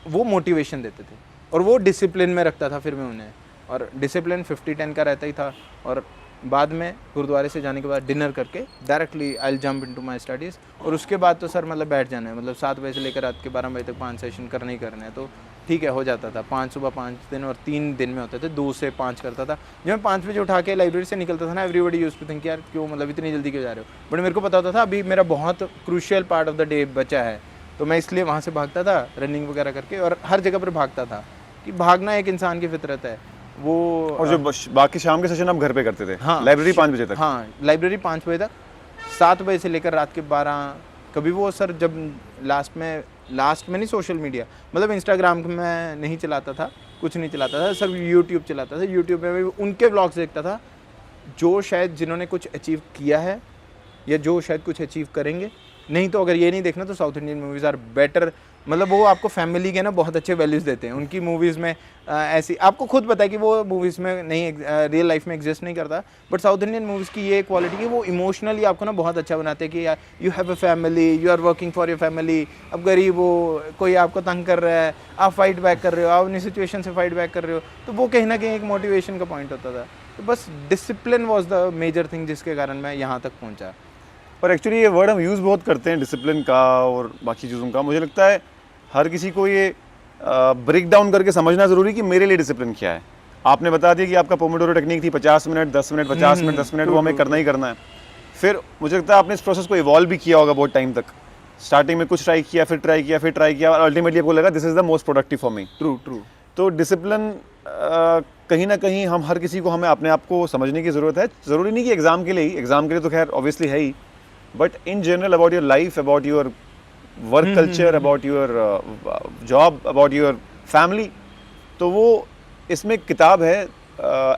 वो मोटिवेशन देते थे, और वो डिसिप्लिन में रखता था फिर मैं उन्हें। और डिसिप्लिन 50-10 का रहता ही था। और बाद में गुरुद्वारे से जाने के बाद डिनर करके directly I will jump into my studies. और उसके बाद तो सर मतलब बैठ जाना है, मतलब 7 बजे से लेकर रात के 12 बजे तक 5 सेशन करने ही करने हैं। तो ठीक है हो जाता था, 5 सुबह 5 दिन और 3 दिन में होते थे, 2 से 5 करता था। जब मैं 5 बजे उठा के लाइब्रेरी से निकलता था ना, एवरीबॉडी यूज्ड टू थिंक यार क्यों, मतलब इतनी जल्दी क्यों जा रहे हो, बट मेरे को पता होता था अभी मेरा बहुत crucial part of the day बचा है, तो मैं इसलिए वहाँ से भागता था रनिंग वगैरह करके, और हर जगह पर भागता था कि भागना एक इंसान की फितरत है वो।
और जो बाकी शाम के सेशन आप घर पे करते थे?
हाँ,
लाइब्रेरी 5 बजे तक?
हाँ, लाइब्रेरी 5 बजे तक, 7 बजे से लेकर रात के 12। कभी वो सर जब लास्ट में नहीं सोशल मीडिया, मतलब इंस्टाग्राम में नहीं चलाता था, कुछ नहीं चलाता था, सिर्फ यूट्यूब चलाता था। यूट्यूब में भी उनके व्लॉग्स देखता था जो शायद जिन्होंने कुछ अचीव किया है या जो शायद कुछ अचीव करेंगे। नहीं तो अगर ये नहीं देखना तो south Indian movies are better, मतलब वो आपको फैमिली के ना बहुत अच्छे वैल्यूज़ देते हैं उनकी मूवीज़ में। ऐसी आपको खुद पता है कि वो मूवीज़ में नहीं, रियल लाइफ में एग्जिस्ट नहीं करता, बट साउथ इंडियन मूवीज़ की ये क्वालिटी है वो इमोशनली आपको ना बहुत अच्छा बनाते हैं कि you have a family, you are working for your family. अब गरीब हो, कोई आपको तंग कर रहा है, आप फाइट बैक कर रहे हो, आप अपनी सिचुएशन से फाइट बैक कर रहे हो, तो वो कहीं ना कहीं एक मोटिवेशन का पॉइंट होता था। तो बस discipline was the major thing जिसके कारण मैं यहाँ तक पहुँचा।
पर एक्चुअली ये वर्ड हम यूज़ बहुत करते हैं डिसिप्लिन का और बाकी चीज़ों का। मुझे लगता है हर किसी को ये ब्रेक डाउन करके समझना ज़रूरी कि मेरे लिए डिसिप्लिन क्या है। आपने बता दिया कि आपका पोमोडोरो टेक्निक थी 50 मिनट 10 मिनट 50 मिनट 10 मिनट, वो हमें करना ही करना है। फिर मुझे लगता है आपने इस प्रोसेस को इवॉल्व भी किया होगा बहुत टाइम तक। स्टार्टिंग में कुछ ट्राई किया, फिर ट्राई किया, फिर ट्राई किया, और अल्टीमेटली आपको लगा this is the most productive for me.
True.
तो डिसिप्लिन कहीं ना कहीं हम हर किसी को, हमें अपने आप को समझने की ज़रूरत है। ज़रूरी नहीं कि एग्ज़ाम के लिए ही, एग्ज़ाम के लिए तो खैर ऑब्वियसली है ही, but in general about your life, about your work culture, about your job, about your family. तो वो इसमें एक किताब है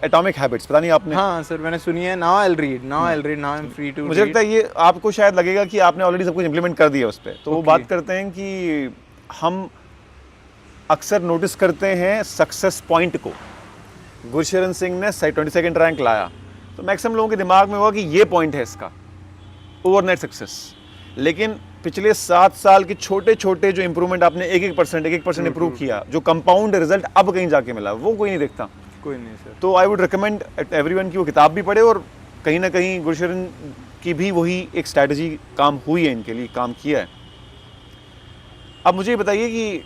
एटॉमिक हैबिट्स, पता नहीं आपने?
हाँ सर मैंने सुनी है। Now I will read, now I am free to.
मुझे लगता है ये आपको शायद लगेगा कि आपने ऑलरेडी सब कुछ इंप्लीमेंट कर दिया उस पर। तो वो बात करते हैं कि हम अक्सर नोटिस करते हैं सक्सेस पॉइंट को। गुरशरण सिंह ने 22nd रैंक लाया, तो मैक्सिमम लोगों के दिमाग में हुआ कि ये पॉइंट है इसका, ओवरनाइट सक्सेस। लेकिन पिछले 7 साल के छोटे छोटे जो इंप्रूवमेंट आपने 1% इंप्रूव किया, जो कंपाउंड रिजल्ट अब कहीं जाके मिला, वो कोई नहीं देखता।
कोई नहीं सर।
तो आई वुड रिकमेंड एवरीवन की वो किताब भी पढ़े, और कहीं ना कहीं गुरशरण की भी वही एक स्ट्रैटेजी काम हुई है, इनके लिए काम किया है। अब मुझे ये बताइए कि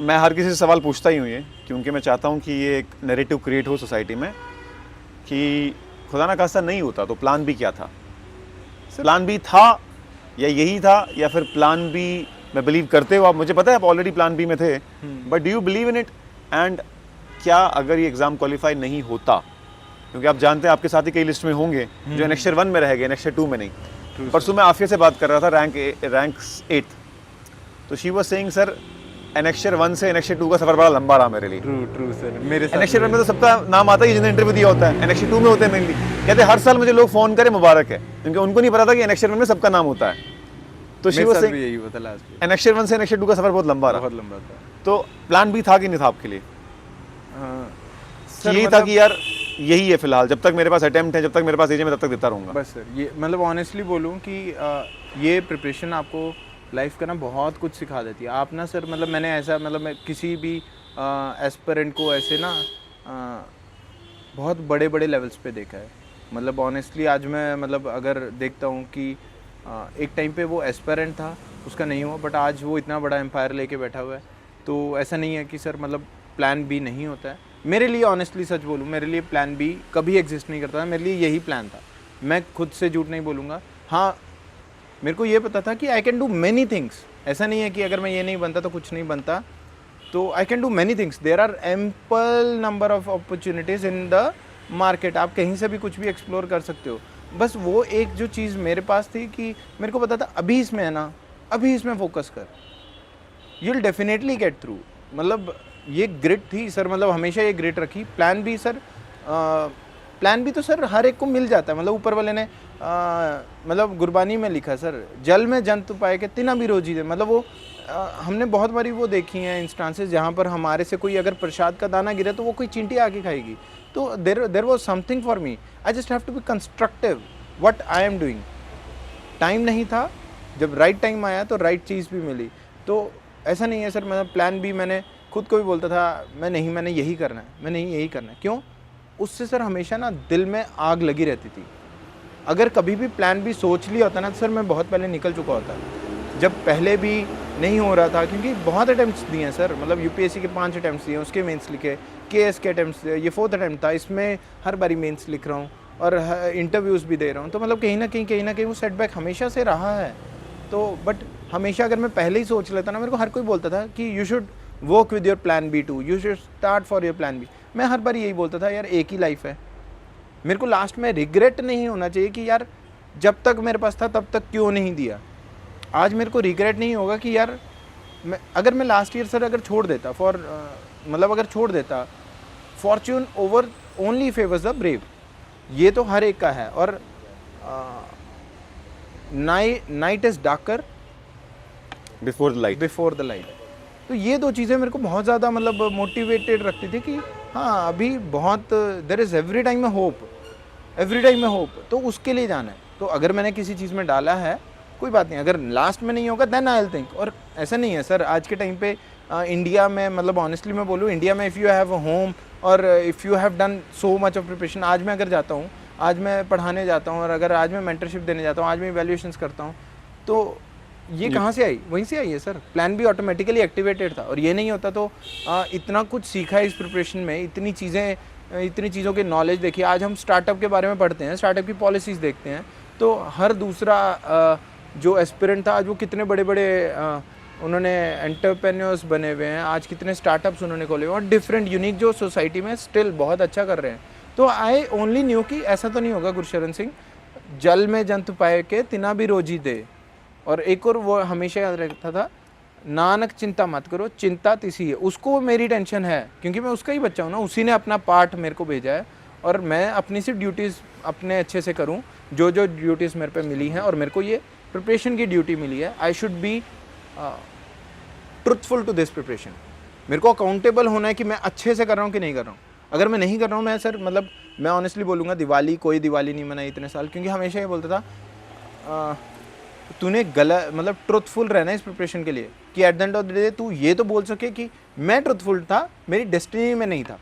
मैं हर किसी से सवाल पूछता ही हूँ ये, क्योंकि मैं चाहता हूँ कि ये एक नैरेटिव क्रिएट हो सोसाइटी में कि खुदा ना खास्ता नहीं होता तो प्लान बी क्या था। प्लान बी था या यही था, या फिर प्लान बी में बिलीव करते हो आप? मुझे पता है आप ऑलरेडी प्लान बी में थे, but do you believe in it? And क्या अगर ये एग्ज़ाम क्वालिफाई नहीं होता, क्योंकि आप जानते हैं आपके साथ ही कई लिस्ट में होंगे जो एनेक्स्चर 1 में रह गए, एनेक्स्चर 2 में नहीं। परसों मैं आफिया से बात कर रहा था, रैंक 8, तो she was saying sir annexure 1 से एनेक्स्चर 2 का सफर बड़ा लंबा रहा मेरे लिए।
True sir. मेरे
एनेक्स्चर 1 में तो सबका नाम आता ही जिन्हें इंटरव्यू दिया होता है, एनेक्स्चर 2 में होते हैं मेनली। कहते हर साल मुझे लोग फोन करे मुबारक है, क्योंकि उनको नहीं पता था कि एनेक्स्चर 1 में सबका नाम होता है। तो शी वाज सेइंग
यही हुआ था लास्ट
एनेक्स्चर 1 से एनेक्स्चर 2 का सफर बहुत लंबा रहा।
बहुत लंबा था।
तो प्लान बी था कि नहीं था आपके लिए?
सर
यही था कि यार यही है फिलहाल, जब तक मेरे पास अटेम्प्ट है, जब तक मेरे पास एज है, मैं तब तक देता रहूँगा।
बस सर ये मतलब ऑनेस्टली बोलूँ कि ये प्रिपरेशन आपको लाइफ का ना बहुत कुछ सिखा देती है। आप ना सर मतलब मैंने ऐसा मतलब मैं किसी भी एस्पिरेंट को ऐसे ना बहुत बड़े बड़े लेवल्स पे देखा है। मतलब ऑनेस्टली आज मैं मतलब अगर देखता हूँ कि एक टाइम पे वो एस्पिरेंट था, उसका नहीं हुआ, बट आज वो इतना बड़ा एम्पायर लेके बैठा हुआ है। तो ऐसा नहीं है कि सर मतलब प्लान बी नहीं होता है। मेरे लिए ऑनेस्टली सच बोलूँ, मेरे लिए प्लान बी कभी एग्जिस्ट नहीं करता था। मेरे लिए यही प्लान था, मैं खुद से झूठ नहीं बोलूँगा। हाँ मेरे को ये पता था कि आई कैन डू मैनी थिंग्स। ऐसा नहीं है कि अगर मैं ये नहीं बनता तो कुछ नहीं बनता, तो I can do many things. There are ample number of opportunities in the market. आप कहीं से भी कुछ भी एक्सप्लोर कर सकते हो। बस वो एक जो चीज़ मेरे पास थी कि मेरे को पता था अभी इसमें है ना, अभी इसमें फोकस कर, you will definitely get through. मतलब ये ग्रिट थी सर, मतलब हमेशा ये ग्रिट रखी। Plan B sir, plan B तो सर हर एक को मिल जाता है। मतलब ऊपर वाले ने मतलब गुरबानी में लिखा सर, जल में जंतु पाए के तिना भी रोजी दे। मतलब वो हमने बहुत बारी वो देखी हैं इंस्टांसेस जहाँ पर हमारे से कोई अगर प्रसाद का दाना गिरे तो वो कोई चींटी आके खाएगी। तो there was something for me, I just have to be constructive what I am doing. Time नहीं था, जब राइट टाइम आया तो राइट चीज़ भी मिली। तो ऐसा नहीं है सर, मतलब प्लान बी मैंने खुद को भी बोलता था मैंने यही करना है, मैंने यही करना है। क्यों? उससे सर हमेशा ना दिल में आग लगी रहती थी। अगर कभी भी प्लान बी सोच लिया होता ना तो सर मैं बहुत पहले निकल चुका होता। जब पहले भी नहीं हो रहा था, क्योंकि बहुत अटैम्प्ट्स दिए हैं सर, मतलब यूपीएससी के 5 अटैम्प्ट्स दिए, उसके मेंस लिखे, केएस के अटैम्प्ट्स, ये 4th अटैम्प्ट था, इसमें हर बारी मेंस लिख रहा हूँ और इंटरव्यूज़ भी दे रहा हूँ। तो मतलब कहीं ना कहीं वो सेटबैक हमेशा से रहा है। तो बट हमेशा अगर मैं पहले ही सोच लेता ना, मेरे को हर कोई बोलता था कि you should work with your plan B too, you should start for your plan B. मैं हर बार यही बोलता था यार एक ही लाइफ है, मेरे को लास्ट में रिग्रेट नहीं होना चाहिए कि यार जब तक मेरे पास था तब तक क्यों नहीं दिया। आज मेरे को रिग्रेट नहीं होगा कि यार अगर मैं लास्ट ईयर सर अगर छोड़ देता मतलब अगर छोड़ देता, Fortune over only favours the brave, ये तो हर एक का है। और night is darker
before the light.
तो ये दो चीज़ें मेरे को बहुत ज़्यादा मतलब मोटिवेटेड रखती थी कि हाँ अभी बहुत देयर इज़ एवरी टाइम में होप, तो उसके लिए जाना है। तो अगर मैंने किसी चीज़ में डाला है कोई बात नहीं, अगर लास्ट में नहीं होगा देन आई विल थिंक। और ऐसा नहीं है सर आज के टाइम पे इंडिया में, मतलब ऑनेस्टली मैं बोलूँ, इंडिया में if you have a home और if you have done so much of preparation, आज मैं अगर जाता हूँ, आज मैं पढ़ाने जाता हूँ और अगर आज मैं मेंटरशिप देने जाता हूँ, आज मैं इवैल्यूएशंस करता हूँ, तो ये कहाँ से आई? वहीं से आई है सर। प्लान भी ऑटोमेटिकली एक्टिवेटेड था। और ये नहीं होता तो इतना कुछ सीखा है इस प्रिपरेशन में, इतनी चीज़ों की नॉलेज देखी। आज हम स्टार्टअप के बारे में पढ़ते हैं, स्टार्टअप की पॉलिसीज़ देखते हैं, तो हर दूसरा जो एस्पिरेंट था आज वो कितने बड़े बड़े उन्होंने एंटरप्रेन्योर्स बने हुए हैं, आज कितने स्टार्टअप्स उन्होंने खोले हुए हैं और डिफरेंट यूनिक जो सोसाइटी में स्टिल बहुत अच्छा कर रहे हैं। तो आई ओनली न्यू कि ऐसा तो नहीं होगा गुरशरण सिंह, जल में जंतु पाए के तिना भी रोजी दे। और एक और वो हमेशा याद रखता था, नानक चिंता मत करो चिंता तिसी है। उसको मेरी टेंशन है क्योंकि मैं उसका ही बच्चा हूँ ना, उसी ने अपना पार्ट मेरे को भेजा है और मैं अपनी सिर्फ ड्यूटीज़ अपने अच्छे से करूँ, जो ड्यूटीज़ मेरे पे मिली हैं और मेरे को ये प्रिपरेशन की ड्यूटी मिली है। I should be truthful to this preparation. मेरे को अकाउंटेबल होना है कि मैं अच्छे से कर रहा हूँ कि नहीं कर रहा हूँ। अगर मैं नहीं कर रहा हूँ, मैं सर मतलब मैं ऑनेस्टली बोलूँगा कोई दिवाली नहीं मनाई इतने साल, क्योंकि हमेशा ये बोलता था तूने गलत, मतलब ट्रुथफुल रहना है इस प्रिपरेशन के लिए कि at the end of the day तू ये तो बोल सके कि मैं ट्रुथफुल था, मेरी डेस्टिनी में नहीं था,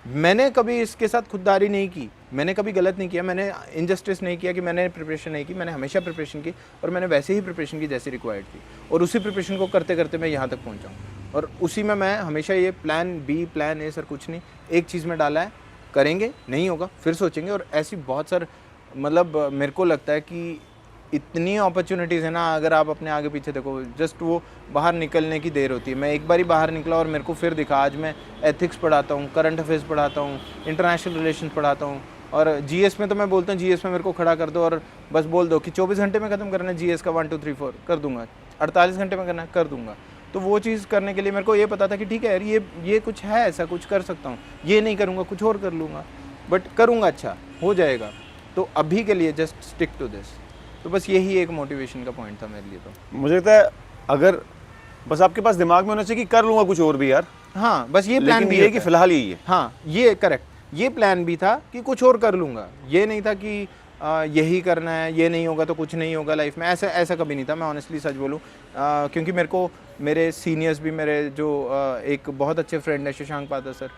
मैंने कभी इसके साथ खुददारी नहीं की, मैंने कभी गलत नहीं किया, मैंने इनजस्टिस नहीं किया कि मैंने प्रिपरेशन नहीं की, मैंने हमेशा प्रिपरेशन की और मैंने वैसे ही प्रिपरेशन की जैसी रिक्वायर्ड थी और उसी प्रिपरेशन को करते करते मैं यहाँ तक पहुँचा हूँ। और उसी में मैं हमेशा ये plan B plan A sir कुछ नहीं, एक चीज़ में डाला है, करेंगे नहीं होगा फिर सोचेंगे। और ऐसी बहुत सर मतलब मेरे को लगता है कि इतनी अपॉर्चुनिटीज़ है ना, अगर आप अपने आगे पीछे देखो, जस्ट वो बाहर निकलने की देर होती है। मैं एक बार ही बाहर निकला और मेरे को फिर दिखा, आज मैं एथिक्स पढ़ाता हूँ, करंट अफेयर्स पढ़ाता हूँ, इंटरनेशनल रिलेशंस पढ़ाता हूँ और जीएस में तो मैं बोलता हूँ जीएस में मेरे को खड़ा कर दो और बस बोल दो कि 24 घंटे में ख़त्म करना है जीएस का 1 2 3 4 कर दूंगा, 48 घंटे में करना है कर दूंगा। तो वो चीज़ करने के लिए मेरे को ये पता था कि ठीक है यार ये कुछ है, ऐसा कुछ कर सकता हूँ, ये नहीं करूँगा कुछ और कर लूँगा, बट करूँगा अच्छा हो जाएगा। तो अभी के लिए जस्ट स्टिक टू दिस। तो बस यही एक मोटिवेशन का पॉइंट था मेरे लिए। तो
मुझे लगता है अगर बस आपके पास दिमाग में होना चाहिए कि कर लूँगा कुछ और भी यार,
हाँ बस ये प्लान भी
है कि फ़िलहाल यही है।
हाँ ये करेक्ट, ये प्लान भी था कि कुछ और कर लूँगा, ये नहीं था कि यही करना है, ये नहीं होगा तो कुछ नहीं होगा लाइफ में, ऐसा कभी नहीं था। मैं ऑनेस्टली सच बोलूँ क्योंकि मेरे को मेरे सीनियर्स भी, मेरे जो एक बहुत अच्छे फ्रेंड है शशांक पादा सर,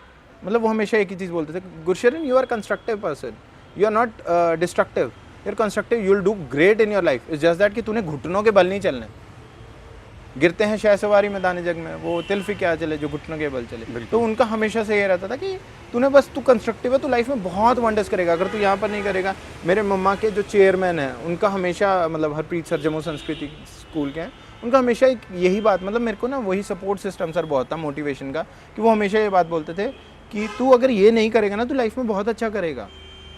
मतलब वो हमेशा एक ही चीज़ बोलते थे, Gursharan you are constructive person, you are not destructive, you are constructive, you will do great in your life. It's just that कि तूने घुटनों के बल नहीं चलना, गिरते हैं शहसवारी में दाने जग में, वो तिल फिर क्या चले जो घुटनों के बल चले। तो उनका हमेशा से ये रहता था कि तू कंस्ट्रक्टिव है, तू लाइफ में बहुत वंडर्स करेगा अगर तू यहाँ पर नहीं करेगा। मेरे मम्मा के जो चेयरमैन हैं उनका हमेशा, मतलब हरप्रीत सर जम्मू संस्कृति स्कूल के हैं, उनका हमेशा एक यही बात, मतलब मेरे को ना वही सपोर्ट सिस्टम सर बहुत था मोटिवेशन का, कि वो हमेशा ये बात बोलते थे कि तू अगर ये नहीं करेगा ना तो लाइफ में बहुत अच्छा करेगा।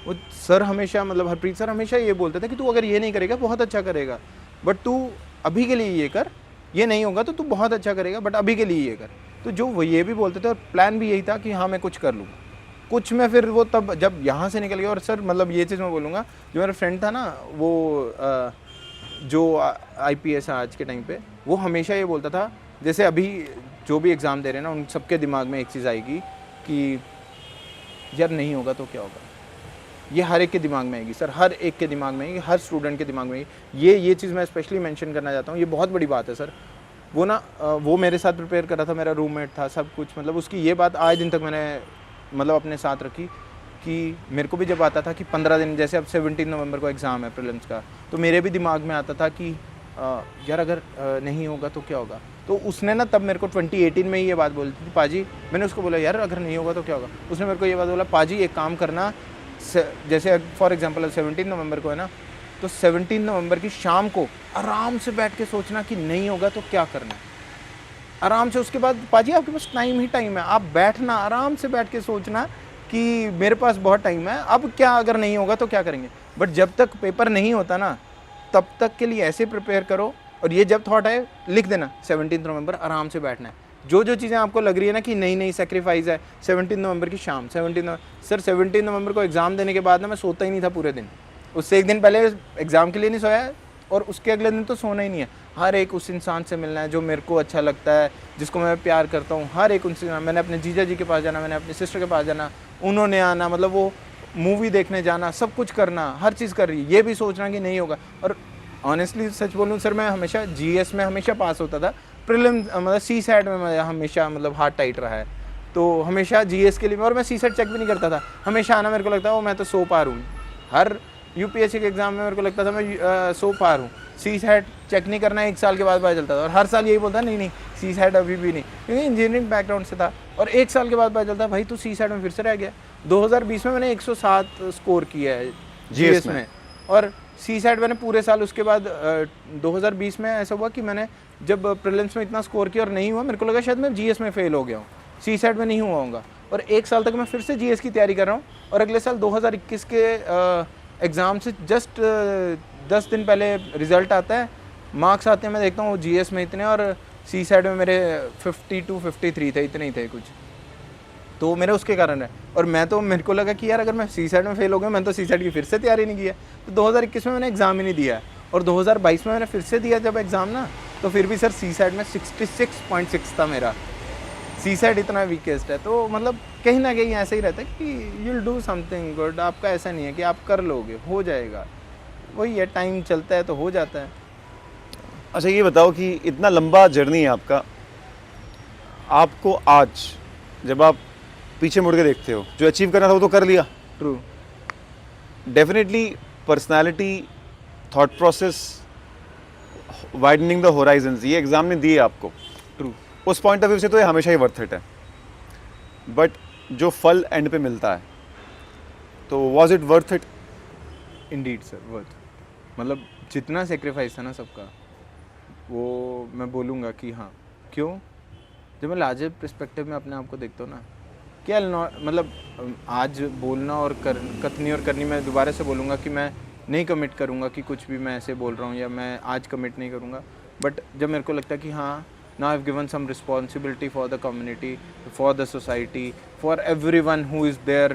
वो सर हमेशा, मतलब हरप्रीत सर हमेशा ये बोलते थे कि तू अगर ये नहीं करेगा बहुत अच्छा करेगा, बट तू अभी के लिए ये कर, ये नहीं होगा तो तू बहुत अच्छा करेगा बट अभी के लिए ये कर। तो जो वो ये भी बोलते थे और प्लान भी यही था कि हाँ मैं कुछ कर लूँ कुछ। मैं फिर वो तब जब यहाँ से निकल गया, और सर मतलब ये चीज़ मैं बोलूँगा, जो मेरा फ्रेंड था ना वो जो IPS है आज के टाइम पे, वो हमेशा ये बोलता था, जैसे अभी जो भी एग्ज़ाम दे रहे हैं ना उन सबके दिमाग में एक चीज़ आएगी कि यार नहीं होगा तो क्या होगा। ये हर एक के दिमाग में आएगी सर, हर एक के दिमाग में आएगी, हर स्टूडेंट के दिमाग में आएगी। ये चीज़ मैं स्पेशली मेंशन करना चाहता हूँ, ये बहुत बड़ी बात है सर। वो ना वो मेरे साथ प्रिपेयर कर रहा था, मेरा रूममेट था, सब कुछ, मतलब उसकी ये बात आज दिन तक मैंने मतलब अपने साथ रखी कि मेरे को भी जब आता था कि 15 दिन, जैसे अब 17 नवंबर को एग्ज़ाम है प्रीलिम्स का, तो मेरे भी दिमाग में आता था कि यार अगर नहीं होगा तो क्या होगा। तो उसने ना तब मेरे को 2018 में ही ये बात बोली थी, पाजी, मैंने उसको बोला यार अगर नहीं होगा तो क्या होगा। उसने मेरे को ये बात बोला, पाजी एक काम करना, जैसे फॉर एग्जांपल 17 नवंबर को है ना, तो 17 नवंबर की शाम को आराम से बैठ के सोचना कि नहीं होगा तो क्या करना है, आराम से। उसके बाद पाजी आपके पास टाइम ही टाइम है, आप बैठना आराम से बैठ के सोचना कि मेरे पास बहुत टाइम है, अब क्या अगर नहीं होगा तो क्या करेंगे। बट जब तक पेपर नहीं होता ना तब तक के लिए ऐसे प्रिपेयर करो, और ये जब थॉट आए लिख देना 17 नवंबर आराम से बैठना है। जो जो चीज़ें आपको लग रही है ना कि नहीं नहीं सेक्रीफाइस है, 17 नवंबर की शाम, 17 नवंबर को एग्ज़ाम देने के बाद ना मैं सोता ही नहीं था पूरे दिन। उससे एक दिन पहले एग्ज़ाम के लिए नहीं सोया है, और उसके अगले दिन तो सोना ही नहीं है। हर एक उस इंसान से मिलना है जो मेरे को अच्छा लगता है, जिसको मैं प्यार करता हूँ, हर एक उनसे। मैंने अपने जीजा जी के पास जाना, मैंने अपनी सिस्टर के पास जाना, उन्होंने आना, मतलब वो मूवी देखने जाना, सब कुछ करना, हर चीज़ कर रही है। ये भी सोचना कि नहीं होगा। और ऑनेस्टली सच बोलूँ सर, मैं हमेशा जीएस में हमेशा पास होता था, प्रीलिम मतलब सी सैट में मैं हमेशा मतलब हाथ टाइट रहा है, तो हमेशा जीएस के लिए। और मैं सी सैट चेक भी नहीं करता था, हमेशा आना, मेरे को लगता है वो मैं तो 100 पार हूँ। हर यूपीएससी के एग्ज़ाम में मेरे को लगता था मैं 100 पार हूँ। सी सैट चेक नहीं करना 1 साल के बाद पता चलता था, और हर साल यही बोलता नहीं नहीं सी सैट अभी भी नहीं, क्योंकि इंजीनियरिंग बैकग्राउंड से था। और 1 साल के बाद पता चलता भाई तू सी सैट में फिर से रह गया। 2020 में मैंने 107 स्कोर किया है जीएस में, और सी सैट मैंने पूरे साल उसके बाद 2020 में ऐसा हुआ कि मैंने जब प्रीलिम्स में इतना स्कोर किया और नहीं हुआ, मेरे को लगा शायद मैं जीएस में फेल हो गया हूँ, सी सैट में नहीं हुआ होऊंगा। और 1 साल तक मैं फिर से जीएस की तैयारी कर रहा हूँ, और अगले साल 2021 के एग्ज़ाम से जस्ट 10 दिन पहले रिज़ल्ट आता है, मार्क्स आते हैं, मैं देखता हूँ जीएस में इतने और सी सैट में मेरे 52 53 थे, इतने ही थे कुछ। तो मेरे उसके कारण है। और मैं तो मेरे को लगा कि यार अगर मैं सी सैट में फेल हो गया, मैंने तो सी सैट की फिर से तैयारी नहीं किया। तो 2021 में मैंने एग्ज़ाम ही नहीं दिया, और 2022 में मैंने फिर से दिया जब एग्ज़ाम ना, तो फिर भी सर सी सैट में 66.6 था मेरा। सी सैट इतना वीकेस्ट है। तो मतलब कहीं ना कहीं ऐसा ही रहता है कि you will do something good. आपका ऐसा नहीं है कि आप कर लोगे, हो जाएगा, वही है, टाइम चलता है तो हो जाता है।
अच्छा ये बताओ कि इतना लंबा जर्नी है आपका, आपको आज जब आप पीछे मुड़ के देखते हो, जो अचीव करना था वो तो कर लिया,
true.
Definitely personality, thought process, widening the Horizons, ये एग्ज़ाम ने दिए आपको।
ट्रू।
उस पॉइंट ऑफ व्यू से तो ये हमेशा ही वर्थ इट है। बट जो फल एंड पे मिलता है, तो was it worth it?
Indeed sir, worth. मतलब जितना सेक्रीफाइस था ना सबका, वो मैं बोलूँगा कि हाँ। क्यों? जब मैं लार्जर पर्सपेक्टिव में अपने आप को देखता हूँ ना, क्या मतलब आज बोलना और कथनी और करनी, मैं दोबारा से बोलूँगा कि मैं नहीं कमिट करूँगा कि कुछ भी मैं ऐसे बोल रहा हूँ, या मैं आज कमिट नहीं करूँगा। बट जब मेरे को लगता है कि हाँ, now I've given some responsibility for the community, for the society, for everyone who is there,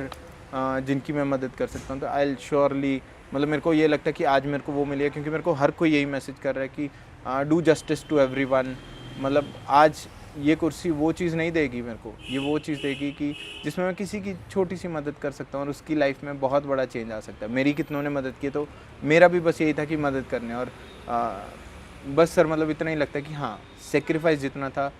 जिनकी मैं मदद कर सकता हूँ, तो I'll surely, मतलब मेरे को ये लगता है कि आज मेरे को वो मिली है, क्योंकि मेरे को हर कोई यही मैसेज कर रहा है कि डू जस्टिस टू एवरीवन। मतलब आज ये कुर्सी वो चीज़ नहीं देगी मेरे को, ये वो चीज़ देगी कि जिसमें मैं किसी की छोटी सी मदद कर सकता हूँ और उसकी लाइफ में बहुत बड़ा चेंज आ सकता है। मेरी कितनों ने मदद की, तो मेरा भी बस यही था कि मदद करने। और बस सर मतलब इतना ही लगता है कि हाँ, सेक्रीफाइस जितना था,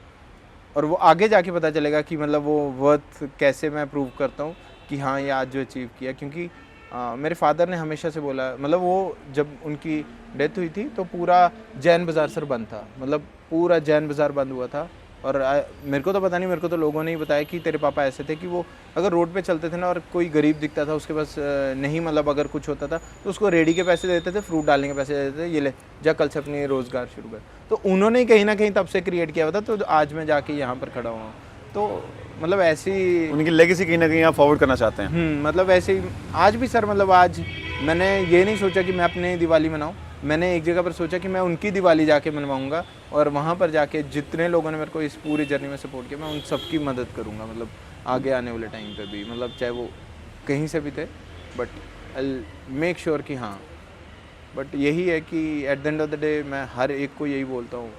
और वो आगे जाके पता चलेगा कि मतलब वो वर्थ कैसे मैं प्रूव करता हूँ कि हाँ ये आज जो अचीव किया। क्योंकि मेरे फादर ने हमेशा से बोला, मतलब वो जब उनकी डेथ हुई थी तो पूरा जैन बाज़ार सर बंद था, मतलब पूरा जैन बाज़ार बंद हुआ था। और मेरे को तो पता नहीं, मेरे को तो लोगों ने ही बताया कि तेरे पापा ऐसे थे कि वो अगर रोड पे चलते थे ना और कोई गरीब दिखता था, उसके पास नहीं, मतलब अगर कुछ होता था तो उसको रेडी के पैसे देते थे, फ्रूट डालने के पैसे देते थे, ये ले जा कल से अपनी रोज़गार शुरू कर। तो उन्होंने कहीं ना कहीं तब से क्रिएट किया हुआ था, तो आज मैं जाके यहाँ पर खड़ा हुआ हूँ। तो मतलब ऐसी
उनकी लेगेसी कहीं ना कहीं आप फॉरवर्ड करना चाहते हैं।
मतलब ऐसे ही आज भी सर, मतलब आज मैंने ये नहीं सोचा कि मैं अपने दिवाली मनाऊँ, मैंने एक जगह पर सोचा कि मैं उनकी दिवाली जाके मनवाऊँगा, और वहाँ पर जाके जितने लोगों ने मेरे को इस पूरी जर्नी में सपोर्ट किया, मैं उन सबकी मदद करूँगा, मतलब आगे आने वाले टाइम पे भी, मतलब चाहे वो कहीं से भी थे, बट आई मेक श्योर कि हाँ। बट यही है कि at the end of the day मैं हर एक को यही बोलता हूँ,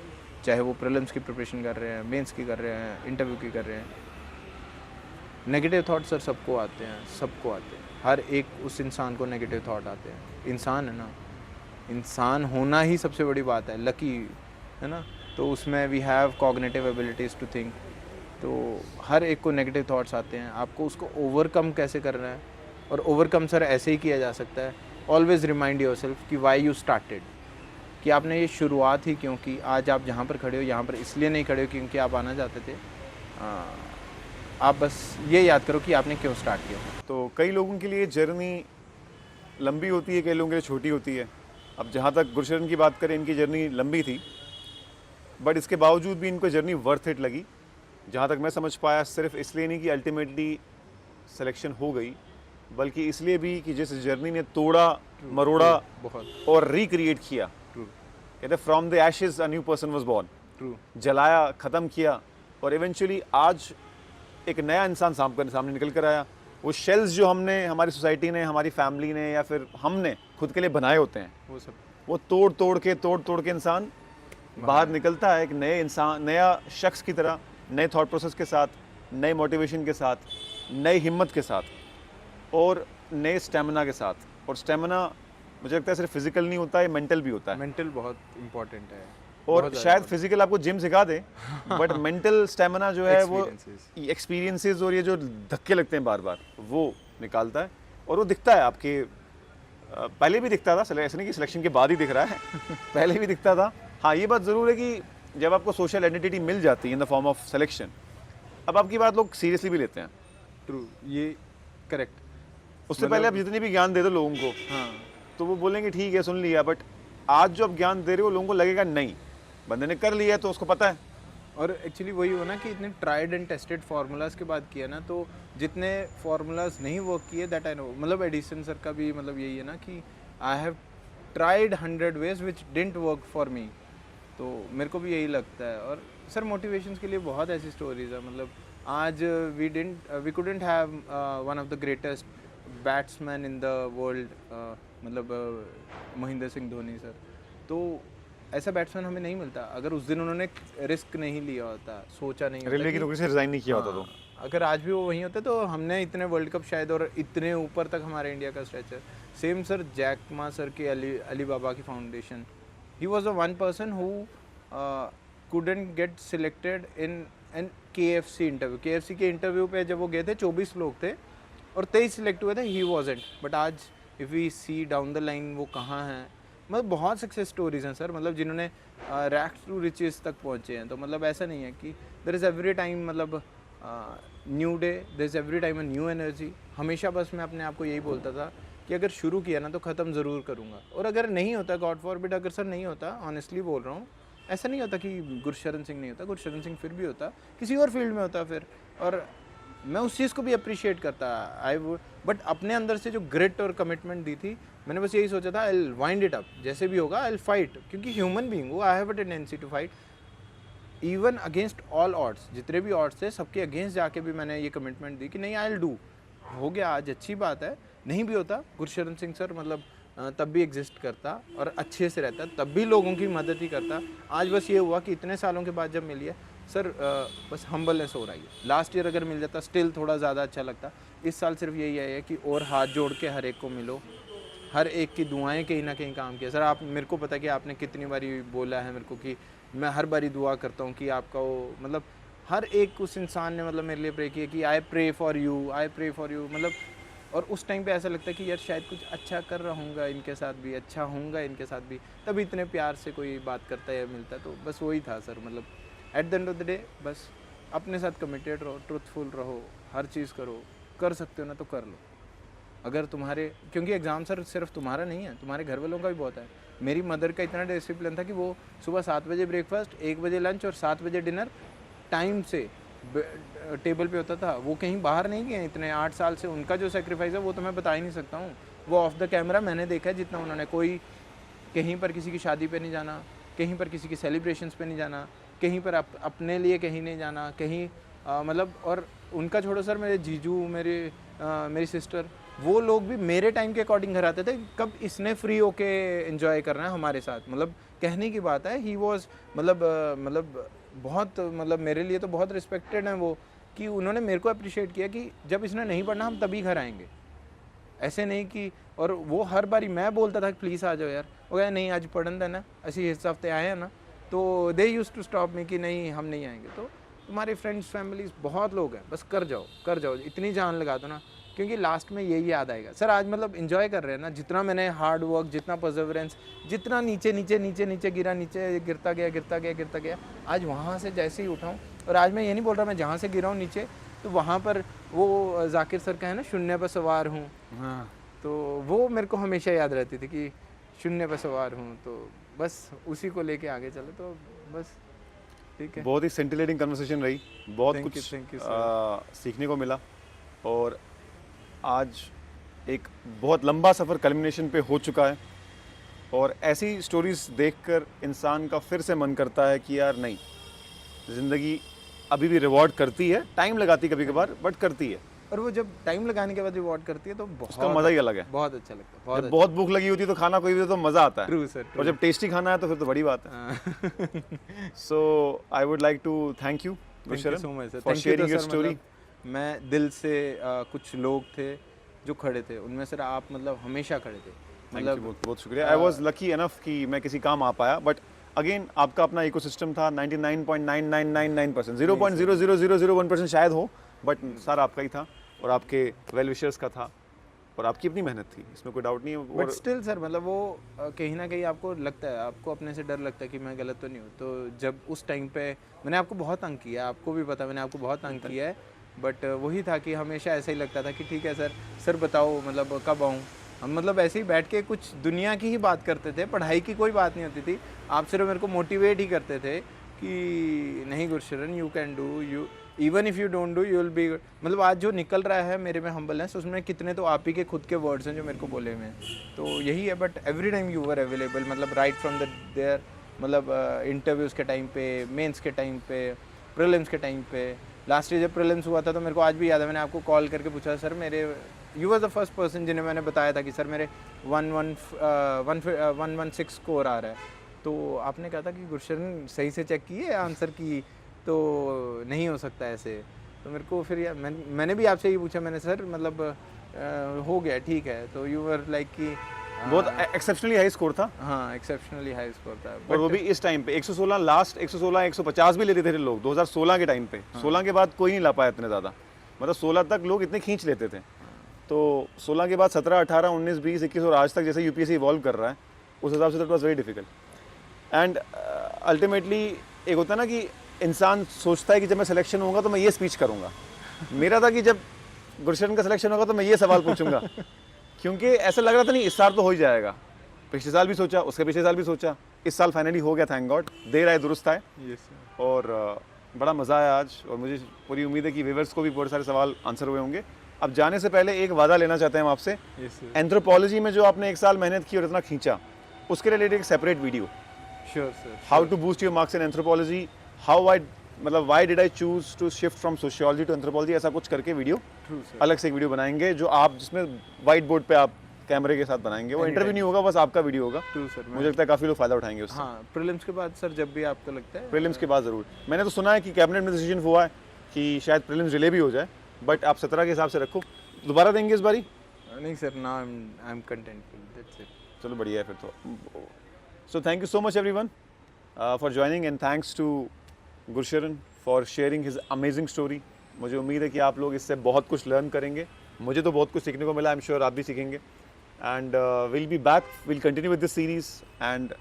चाहे वो प्रीलिम्स की प्रिपरेशन कर रहे हैं, मेंस की कर रहे हैं, इंटरव्यू की कर रहे हैं, नेगेटिव थाट सर सबको आते हैं, सबको आते हैं। हर एक उस इंसान को नेगेटिव थाट आते हैं। इंसान है ना, इंसान होना ही सबसे बड़ी बात है, लकी है ना। तो उसमें we have cognitive abilities to think. तो हर एक को नेगेटिव थॉट्स आते हैं, आपको उसको ओवरकम कैसे करना है, और ओवरकम सर ऐसे ही किया जा सकता है। ऑलवेज रिमाइंड योरसेल्फ कि वाई यू स्टार्टेड, कि आपने ये शुरुआत ही क्यों की, आज आप जहाँ पर खड़े हो यहाँ पर इसलिए नहीं खड़े हो क्योंकि आप आना चाहते थे। आप बस ये याद करो कि आपने क्यों स्टार्ट किया।
तो कई लोगों के लिए जर्नी लंबी होती है, कई लोगों के लिए छोटी होती है। अब जहाँ तक गुरशरण की बात करें, इनकी जर्नी लंबी थी, बट इसके बावजूद भी इनको जर्नी वर्थ इट लगी। जहाँ तक मैं समझ पाया, सिर्फ इसलिए नहीं कि अल्टीमेटली सिलेक्शन हो गई, बल्कि इसलिए भी कि जिस जर्नी ने तोड़ा मरोड़ा
बहुत
और रिक्रिएट किया,
ट्रू
कहते from the Ashes a new person was born.
True
जलाया, ख़त्म किया और इवेंचुअली आज एक नया इंसान सामने निकल कर आया। वो शेल्स जो हमने, हमारी सोसाइटी ने, हमारी फैमिली ने या फिर हमने खुद के लिए बनाए होते हैं,
वो सब
वो तोड़ तोड़ के इंसान बाहर निकलता है एक नए इंसान, नया शख्स की तरह, नए थॉट प्रोसेस के साथ, नए मोटिवेशन के साथ, नई हिम्मत के साथ और नए स्टेमिना के साथ। और स्टेमिना मुझे लगता है सिर्फ फिजिकल नहीं होता है, मेंटल भी होता है।
मेंटल बहुत इंपॉर्टेंट है
और
बहुत
शायद फिजिकल आपको जिम सिखा दे, बट मेंटल स्टेमिना जो है वो
Experiences.
एक्सपीरियंसेस और ये जो धक्के लगते हैं बार बार, वो निकालता है। और वो दिखता है आपके, पहले भी दिखता था, ऐसा नहीं कि सिलेक्शन के बाद ही दिख रहा है पहले भी दिखता था। हाँ, ये बात ज़रूर है कि जब आपको सोशल आइडेंटिटी मिल जाती है in the form of selection, अब आपकी बात लोग सीरियसली भी लेते हैं।
ट्रू, ये करेक्ट।
उससे पहले आप जितने भी ज्ञान दे दो लोगों को,
हाँ,
तो वो बोलेंगे ठीक है सुन लिया, बट आज जो आप ज्ञान दे रहे हो लोगों को लगेगा नहीं, बंदे ने कर लिया है तो उसको पता है।
और एक्चुअली वही हो ना कि इतने ट्राइड एंड टेस्टेड फार्मूलाज के बाद किया ना, तो जितने फार्मूलाज नहीं वर्क किए दैट आई नो, मतलब एडिसन सर का भी मतलब यही है ना कि I have tried 100 ways which didn't work for me. तो मेरे को भी यही लगता है। और सर मोटिवेशंस के लिए बहुत ऐसी स्टोरीज है, मतलब आज we couldn't have one of the greatest batsman in the world, मतलब महेंद्र सिंह धोनी सर। तो ऐसा बैट्समैन हमें नहीं मिलता अगर उस दिन उन्होंने रिस्क नहीं लिया होता, सोचा नहीं होता
रेलवे की
कि-
नौकरी से रिजाइन नहीं किया होता तो।
हाँ, अगर आज भी वो वहीं होते तो हमने इतने वर्ल्ड कप शायद, और इतने ऊपर तक हमारे इंडिया का स्ट्रेच है। Same sir Jack Ma sir के अली बाबा की foundation, he was a one person who couldn't get selected in an KFC interview. KFC के इंटरव्यू पे जब वो गए थे 24 लोग थे और 23 सिलेक्ट हुए थे, ही wasn't। बट आज if we see down the line वो कहाँ हैं, मतलब बहुत सक्सेस स्टोरीज हैं सर, मतलब जिन्होंने रैक्स टू रिचेस तक पहुँचे हैं। तो मतलब ऐसा नहीं है कि देयर इज़ एवरी टाइम, मतलब new day, there is every time a new energy. हमेशा बस मैं अपने आप को यही बोलता था कि अगर शुरू किया ना तो ख़त्म ज़रूर करूँगा, और अगर नहीं होता, गॉड फॉरबिड अगर सर नहीं होता, ऑनेस्टली बोल रहा हूँ, ऐसा नहीं होता कि गुरशरण सिंह नहीं होता, गुरशरण सिंह फिर भी होता, किसी और फील्ड में होता फिर। और मैं उस चीज़ को भी अप्रिशिएट करता, आई वो, बट अपने अंदर से जो ग्रिट और कमिटमेंट दी थी, मैंने बस यही सोचा था, आई वाइंड इट अप, जैसे भी होगा आई फाइट, क्योंकि ह्यूमन बीइंग हूँ, I have a tendency to fight even against all odds. जितने भी ऑड्स थे सबके अगेंस्ट जाके भी मैंने ये कमिटमेंट दी कि नहीं, आई विल डू। हो गया आज, अच्छी बात है। नहीं भी होता, गुरशरण सिंह सर मतलब तब भी एग्जिस्ट करता और अच्छे से रहता, तब भी लोगों की मदद ही करता। आज बस ये हुआ कि इतने सालों के बाद जब मिली है सर, बस हम्बलनेस हो रही है। लास्ट ईयर अगर मिल जाता स्टिल थोड़ा ज़्यादा अच्छा लगता। इस साल सिर्फ यही है कि और हाथ जोड़ के हर एक को मिलो, हर एक की दुआएं कहीं ना कहीं काम किया। सर आप, मेरे को पता है कि आपने कितनी बारी बोला है मेरे को कि मैं हर बारी दुआ करता हूँ कि आपका वो, मतलब हर एक उस इंसान ने मतलब मेरे लिए प्रे किया कि I pray for you, I pray for you, मतलब। और उस टाइम पे ऐसा लगता है कि यार शायद कुछ अच्छा कर रहा हूँगा इनके साथ भी, अच्छा होऊंगा इनके साथ भी, तभी इतने प्यार से कोई बात करता है या मिलता है। तो बस वही था सर, मतलब at the end of the day बस अपने साथ कमिटेड रहो, ट्रूथफुल रहो, हर चीज़ करो, कर सकते हो ना तो कर लो। अगर तुम्हारे, क्योंकि एग्ज़ाम सर सिर्फ तुम्हारा नहीं है, तुम्हारे घर वालों का भी बहुत है। मेरी मदर का इतना डिसिप्लिन था कि वो सुबह 7 बजे ब्रेकफास्ट, 1 बजे लंच और 7 बजे डिनर टाइम से टेबल पे होता था। वो कहीं बाहर नहीं गए इतने 8 साल से, उनका जो सेक्रीफाइस है वो तो मैं बता ही नहीं सकता हूँ। वो ऑफ द कैमरा मैंने देखा है जितना उन्होंने, कोई कहीं पर किसी की शादी पे नहीं जाना, कहीं पर किसी की सेलिब्रेशंस पे नहीं जाना, कहीं पर अपने लिए कहीं नहीं जाना, कहीं मतलब। और उनका छोड़ो सर, मेरे जीजू, मेरी सिस्टर, वो लोग भी मेरे टाइम के अकॉर्डिंग घर आते थे, कब इसने फ्री होके एंजॉय करना है हमारे साथ। मतलब कहने की बात है, ही वॉज मतलब बहुत, मतलब मेरे लिए तो बहुत रिस्पेक्टेड है वो, कि उन्होंने मेरे को अप्रिशिएट किया कि जब इसने नहीं पढ़ना हम तभी घर आएंगे, ऐसे नहीं कि। और वो हर बारी मैं बोलता था कि प्लीज़ आ जाओ यार, वो कहा नहीं आज पढ़न देना, ऐसे इस हफ्ते आए हैं ना, तो दे यूज टू स्टॉप मी कि नहीं हम नहीं आएंगे। तो तुम्हारे फ्रेंड्स फैमिलीज बहुत लोग हैं, बस कर जाओ, इतनी जान लगा दो ना क्योंकि लास्ट में यही याद आएगा। सर आज मतलब इन्जॉय कर रहे हैं ना, जितना मैंने हार्ड वर्क, जितना परसेवरेंस, जितना नीचे नीचे नीचे नीचे गिरा, नीचे गिरता गया गिरता गया गिरता गया, आज वहाँ से जैसे ही उठाऊँ, और आज मैं ये नहीं बोल रहा मैं जहाँ से गिरा हूँ नीचे, तो वहाँ पर वो जाकिर सर का है ना, शून्य पर सवार हूँ,
हाँ,
तो वो मेरे को हमेशा याद रहती थी कि शून्य पर सवार हूँ, तो बस उसी को लेके आगे चले, तो बस ठीक है।
बहुत ही सेंटिलेटिंग कन्वर्सेशन रही, बहुत
Thank you,
कुछ
thank you,
सीखने को मिला, और आज एक बहुत लंबा सफ़र कल्मिनेशन पे हो चुका है, और ऐसी स्टोरीज देखकर इंसान का फिर से मन करता है कि यार नहीं, ज़िंदगी अभी भी रिवॉर्ड करती है, टाइम लगाती है कभी कभार, बट करती है।
और वो जब टाइम लगाने के बाद रिवॉर्ड करती है तो
उसका
बहुत
मज़ा ही अलग है।
बहुत अच्छा लगता है, बहुत
जब बहुत भूख लगी होती है तो खाना कोई भी दे तो मज़ा आता है,
ट्रू सर,
और जब टेस्टी खाना है तो फिर तो बड़ी बात है। So I would like to thank you
so much sir,
for sharing your story.
मैं दिल से कुछ लोग थे जो खड़े थे, उनमें सर आप मतलब हमेशा खड़े थे,
मतलब बहुत बहुत शुक्रिया। आई वॉज लकी एनफ कि मैं किसी काम आ पाया, बट अगेन आपका अपना इकोसिस्टम था। 99.9999%, 0.00001% शायद हो, बट सारा आपका ही था, और आपके वेल विशर्स का था, और आपकी अपनी मेहनत थी, इसमें कोई डाउट नहीं है।
बट स्टिल सर मतलब वो कहीं ना कहीं आपको लगता है, आपको अपने से डर लगता है कि मैं गलत तो नहीं हूँ, तो जब उस टाइम पे मैंने आपको बहुत तंग किया, आपको भी पता मैंने आपको बहुत तंग किया है, बट वही था कि हमेशा ऐसा ही लगता था कि ठीक है सर बताओ मतलब कब आऊँ। हम मतलब ऐसे ही बैठ के कुछ दुनिया की ही बात करते थे, पढ़ाई की कोई बात नहीं होती थी, आप सिर्फ मेरे को मोटिवेट ही करते थे कि नहीं Gursharan, you can do, you even if you don't do you will be. मतलब आज जो निकल रहा है मेरे में हम्बलनेस, उसमें कितने तो आप ही के खुद के वर्ड्स हैं जो मेरे को बोले हुए हैं, तो यही है। But every time you were available, मतलब राइट फ्रॉम द देयर, मतलब इंटरव्यूज़ के टाइम पे, मेंस के टाइम पे, प्रीलिम्स के टाइम पे। लास्ट ईयर जब प्रीलिम्स हुआ था तो मेरे को आज भी याद है, मैंने आपको कॉल करके पूछा सर मेरे, you was the first person जिन्हें मैंने बताया था कि सर मेरे 116 स्कोर आ रहा है, तो आपने कहा था कि गुरशरण सही से चेक किए आंसर की, तो नहीं हो सकता ऐसे। तो मेरे को फिर यार मैंने भी आपसे ये पूछा, मैंने सर मतलब हो गया ठीक है, तो यू वर लाइक कि
बहुत एक्सेप्शनली हाई स्कोर था।
हाँ एक्सेप्शनली हाई स्कोर था,
और वो भी इस टाइम पे 116 लास्ट, 116 150 भी लेते थे लोग 2016 के टाइम पे। 16 के बाद कोई नहीं ला पाया इतने ज़्यादा, मतलब 16 तक लोग इतने खींच लेते थे, तो 16 के बाद 17, 18, 19, 20, 21 और आज तक जैसे यूपीएससी इवॉल्व कर रहा है उस हिसाब से तो it was very difficult. And ultimately एक होता है ना कि इंसान सोचता है कि जब मैं सिलेक्शन होगा तो मैं ये स्पीच करूँगा। मेरा था कि जब गुरशरण का सिलेक्शन होगा तो मैं ये सवाल पूछूंगा, क्योंकि ऐसा लग रहा था नहीं इस साल तो हो ही जाएगा। पिछले साल भी सोचा, उसके पिछले साल भी सोचा, इस साल फाइनली हो गया, थैंक गॉड। देर आए दुरुस्त आए। और बड़ा मज़ा आया आज, और मुझे पूरी उम्मीद है कि व्यूअर्स को भी बहुत सारे सवाल आंसर हुए होंगे। अब जाने से पहले एक वादा लेना चाहते हैं हम आपसे। एंथ्रोपोलॉजी में जो आपने 1 साल मेहनत की और इतना खींचा, उसके रिलेटेड एक separate video,
sure sir,
how to boost your marks in anthropology, how I मतलब why did I choose to shift from sociology to anthropology, ऐसा कुछ करके वीडियो अलग से एक वीडियो बनाएंगे जो आप, जिसमें वाइट बोर्ड पे आप कैमरे के साथ बनाएंगे। वो इंटरव्यू नहीं होगा, बस आपका वीडियो होगा।
सर
मुझे लगता है काफ़ी लोग फायदा उठाएंगे उससे।
हाँ प्रीलिम्स के बाद सर, जब भी आपको लगता है।
प्रीलिम्स के बाद ज़रूर। मैंने तो सुना है कि कैबिनेट में डिसीजन हुआ है कि शायद प्रीलिम्स डिले भी हो जाए, बट आप 17 के हिसाब से रखो। दोबारा देंगे इस बारी?
नहीं sir, now I am contentful, that's it.
चलो बढ़िया है फिर तो। So thank you so much everyone for joining, and thanks to Gursharan for sharing his amazing story. मुझे उम्मीद है कि आप लोग इससे बहुत कुछ लर्न करेंगे। मुझे तो बहुत कुछ सीखने को मिला, आई एम श्योर आप भी सीखेंगे। And will be back, will continue with this series. And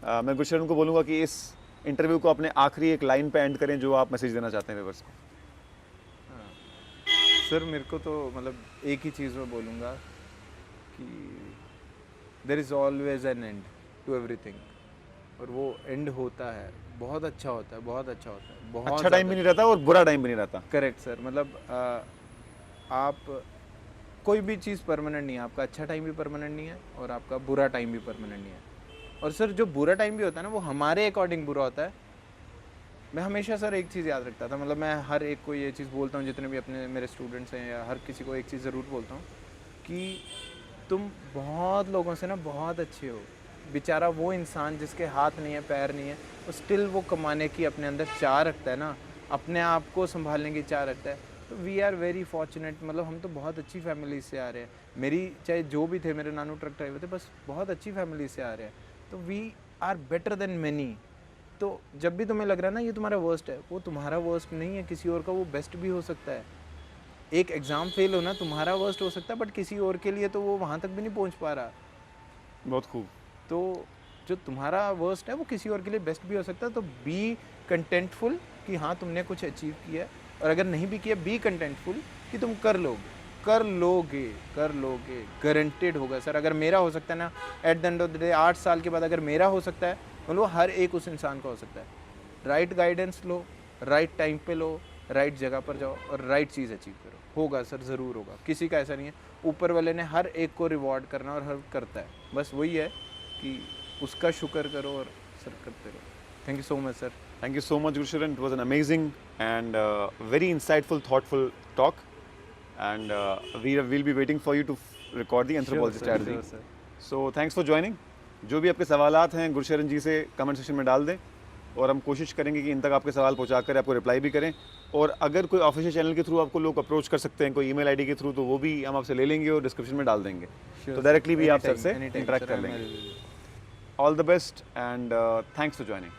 मैं गुरशरण को बोलूँगा कि इस इंटरव्यू को अपने आखिरी एक लाइन पे एंड करें, जो आप मैसेज देना चाहते हैं व्यूअर्स को।
सर मेरे को तो मतलब एक ही चीज़ मैं बोलूँगा कि there is always an end to everything, और वो एंड होता है, बहुत अच्छा होता है, बहुत अच्छा होता है, बहुत
अच्छा टाइम भी नहीं रहता और बुरा टाइम भी नहीं रहता।
करेक्ट सर, मतलब आप कोई भी चीज़ परमानेंट नहीं है, आपका अच्छा टाइम भी परमानेंट नहीं है और आपका बुरा टाइम भी परमानेंट नहीं है। और सर जो बुरा टाइम भी होता है ना, वो हमारे अकॉर्डिंग बुरा होता है। मैं हमेशा सर एक चीज़ याद रखता था, मतलब मैं हर एक को ये चीज़ बोलता हूँ, जितने भी अपने मेरे स्टूडेंट्स हैं या हर किसी को एक चीज़ ज़रूर बोलता हूँ कि तुम बहुत लोगों से ना बहुत अच्छे हो। बेचारा वो इंसान जिसके हाथ नहीं है, पैर नहीं है, वो स्टिल वो कमाने की अपने अंदर चाह रखता है ना, अपने आप को संभालने की चाह रखता है। तो वी आर वेरी फॉर्चुनेट, मतलब हम तो बहुत अच्छी फैमिली से आ रहे हैं। मेरी चाहे जो भी थे, मेरे नानू ट्रक ड्राइवर थे, बस बहुत अच्छी फैमिली से आ रहे हैं। तो we are better than many. तो जब भी तुम्हें लग रहा है ना ये तुम्हारा वर्स्ट है, वो तुम्हारा वर्स्ट नहीं है, किसी और का वो बेस्ट भी हो सकता है। एक एग्ज़ाम फेल होना तुम्हारा वर्स्ट हो सकता है, बट किसी और के लिए तो वो वहाँ तक भी नहीं पहुँच पा रहा।
बहुत खूब।
तो जो तुम्हारा वर्स्ट है वो किसी और के लिए बेस्ट भी हो सकता है। तो बी कंटेंटफुल कि हाँ तुमने कुछ अचीव किया है, और अगर नहीं भी किया बी कंटेंटफुल कि तुम कर लोगे, गारंटेड होगा सर। अगर मेरा हो सकता है ना, at the end of the day 8 साल के बाद अगर मेरा हो सकता है, मतलब हर एक उस इंसान का हो सकता है। राइट गाइडेंस लो, राइट टाइम पे लो, राइट जगह पर जाओ और राइट चीज़ अचीव करो। होगा सर, ज़रूर होगा। किसी का ऐसा नहीं है, ऊपर वाले ने हर एक को रिवॉर्ड करना और हर करता है। बस वही है कि उसका शुक्र करो और सर करते रहो। Thank you so much sir.
Thank you so much, Gurusharan. It was an amazing and very insightful, thoughtful talk. And we'll be waiting for you to record the anthropology strategy.
Sure, sir.
So thanks for joining. जो भी आपके सवालात हैं गुरशरण जी से comment section में डाल दें, और हम कोशिश करेंगे कि इन तक आपके सवाल पहुंचा कर आपको रिप्लाई भी करें। और अगर कोई ऑफिशियल चैनल के थ्रू आपको लोग अप्रोच कर सकते हैं, कोई ईमेल आईडी के थ्रू, तो वो भी हम आपसे ले लेंगे और डिस्क्रिप्शन में डाल देंगे। तो डायरेक्टली भी आप सर से इंटरेक्ट कर लेंगे। All the best and thanks for joining.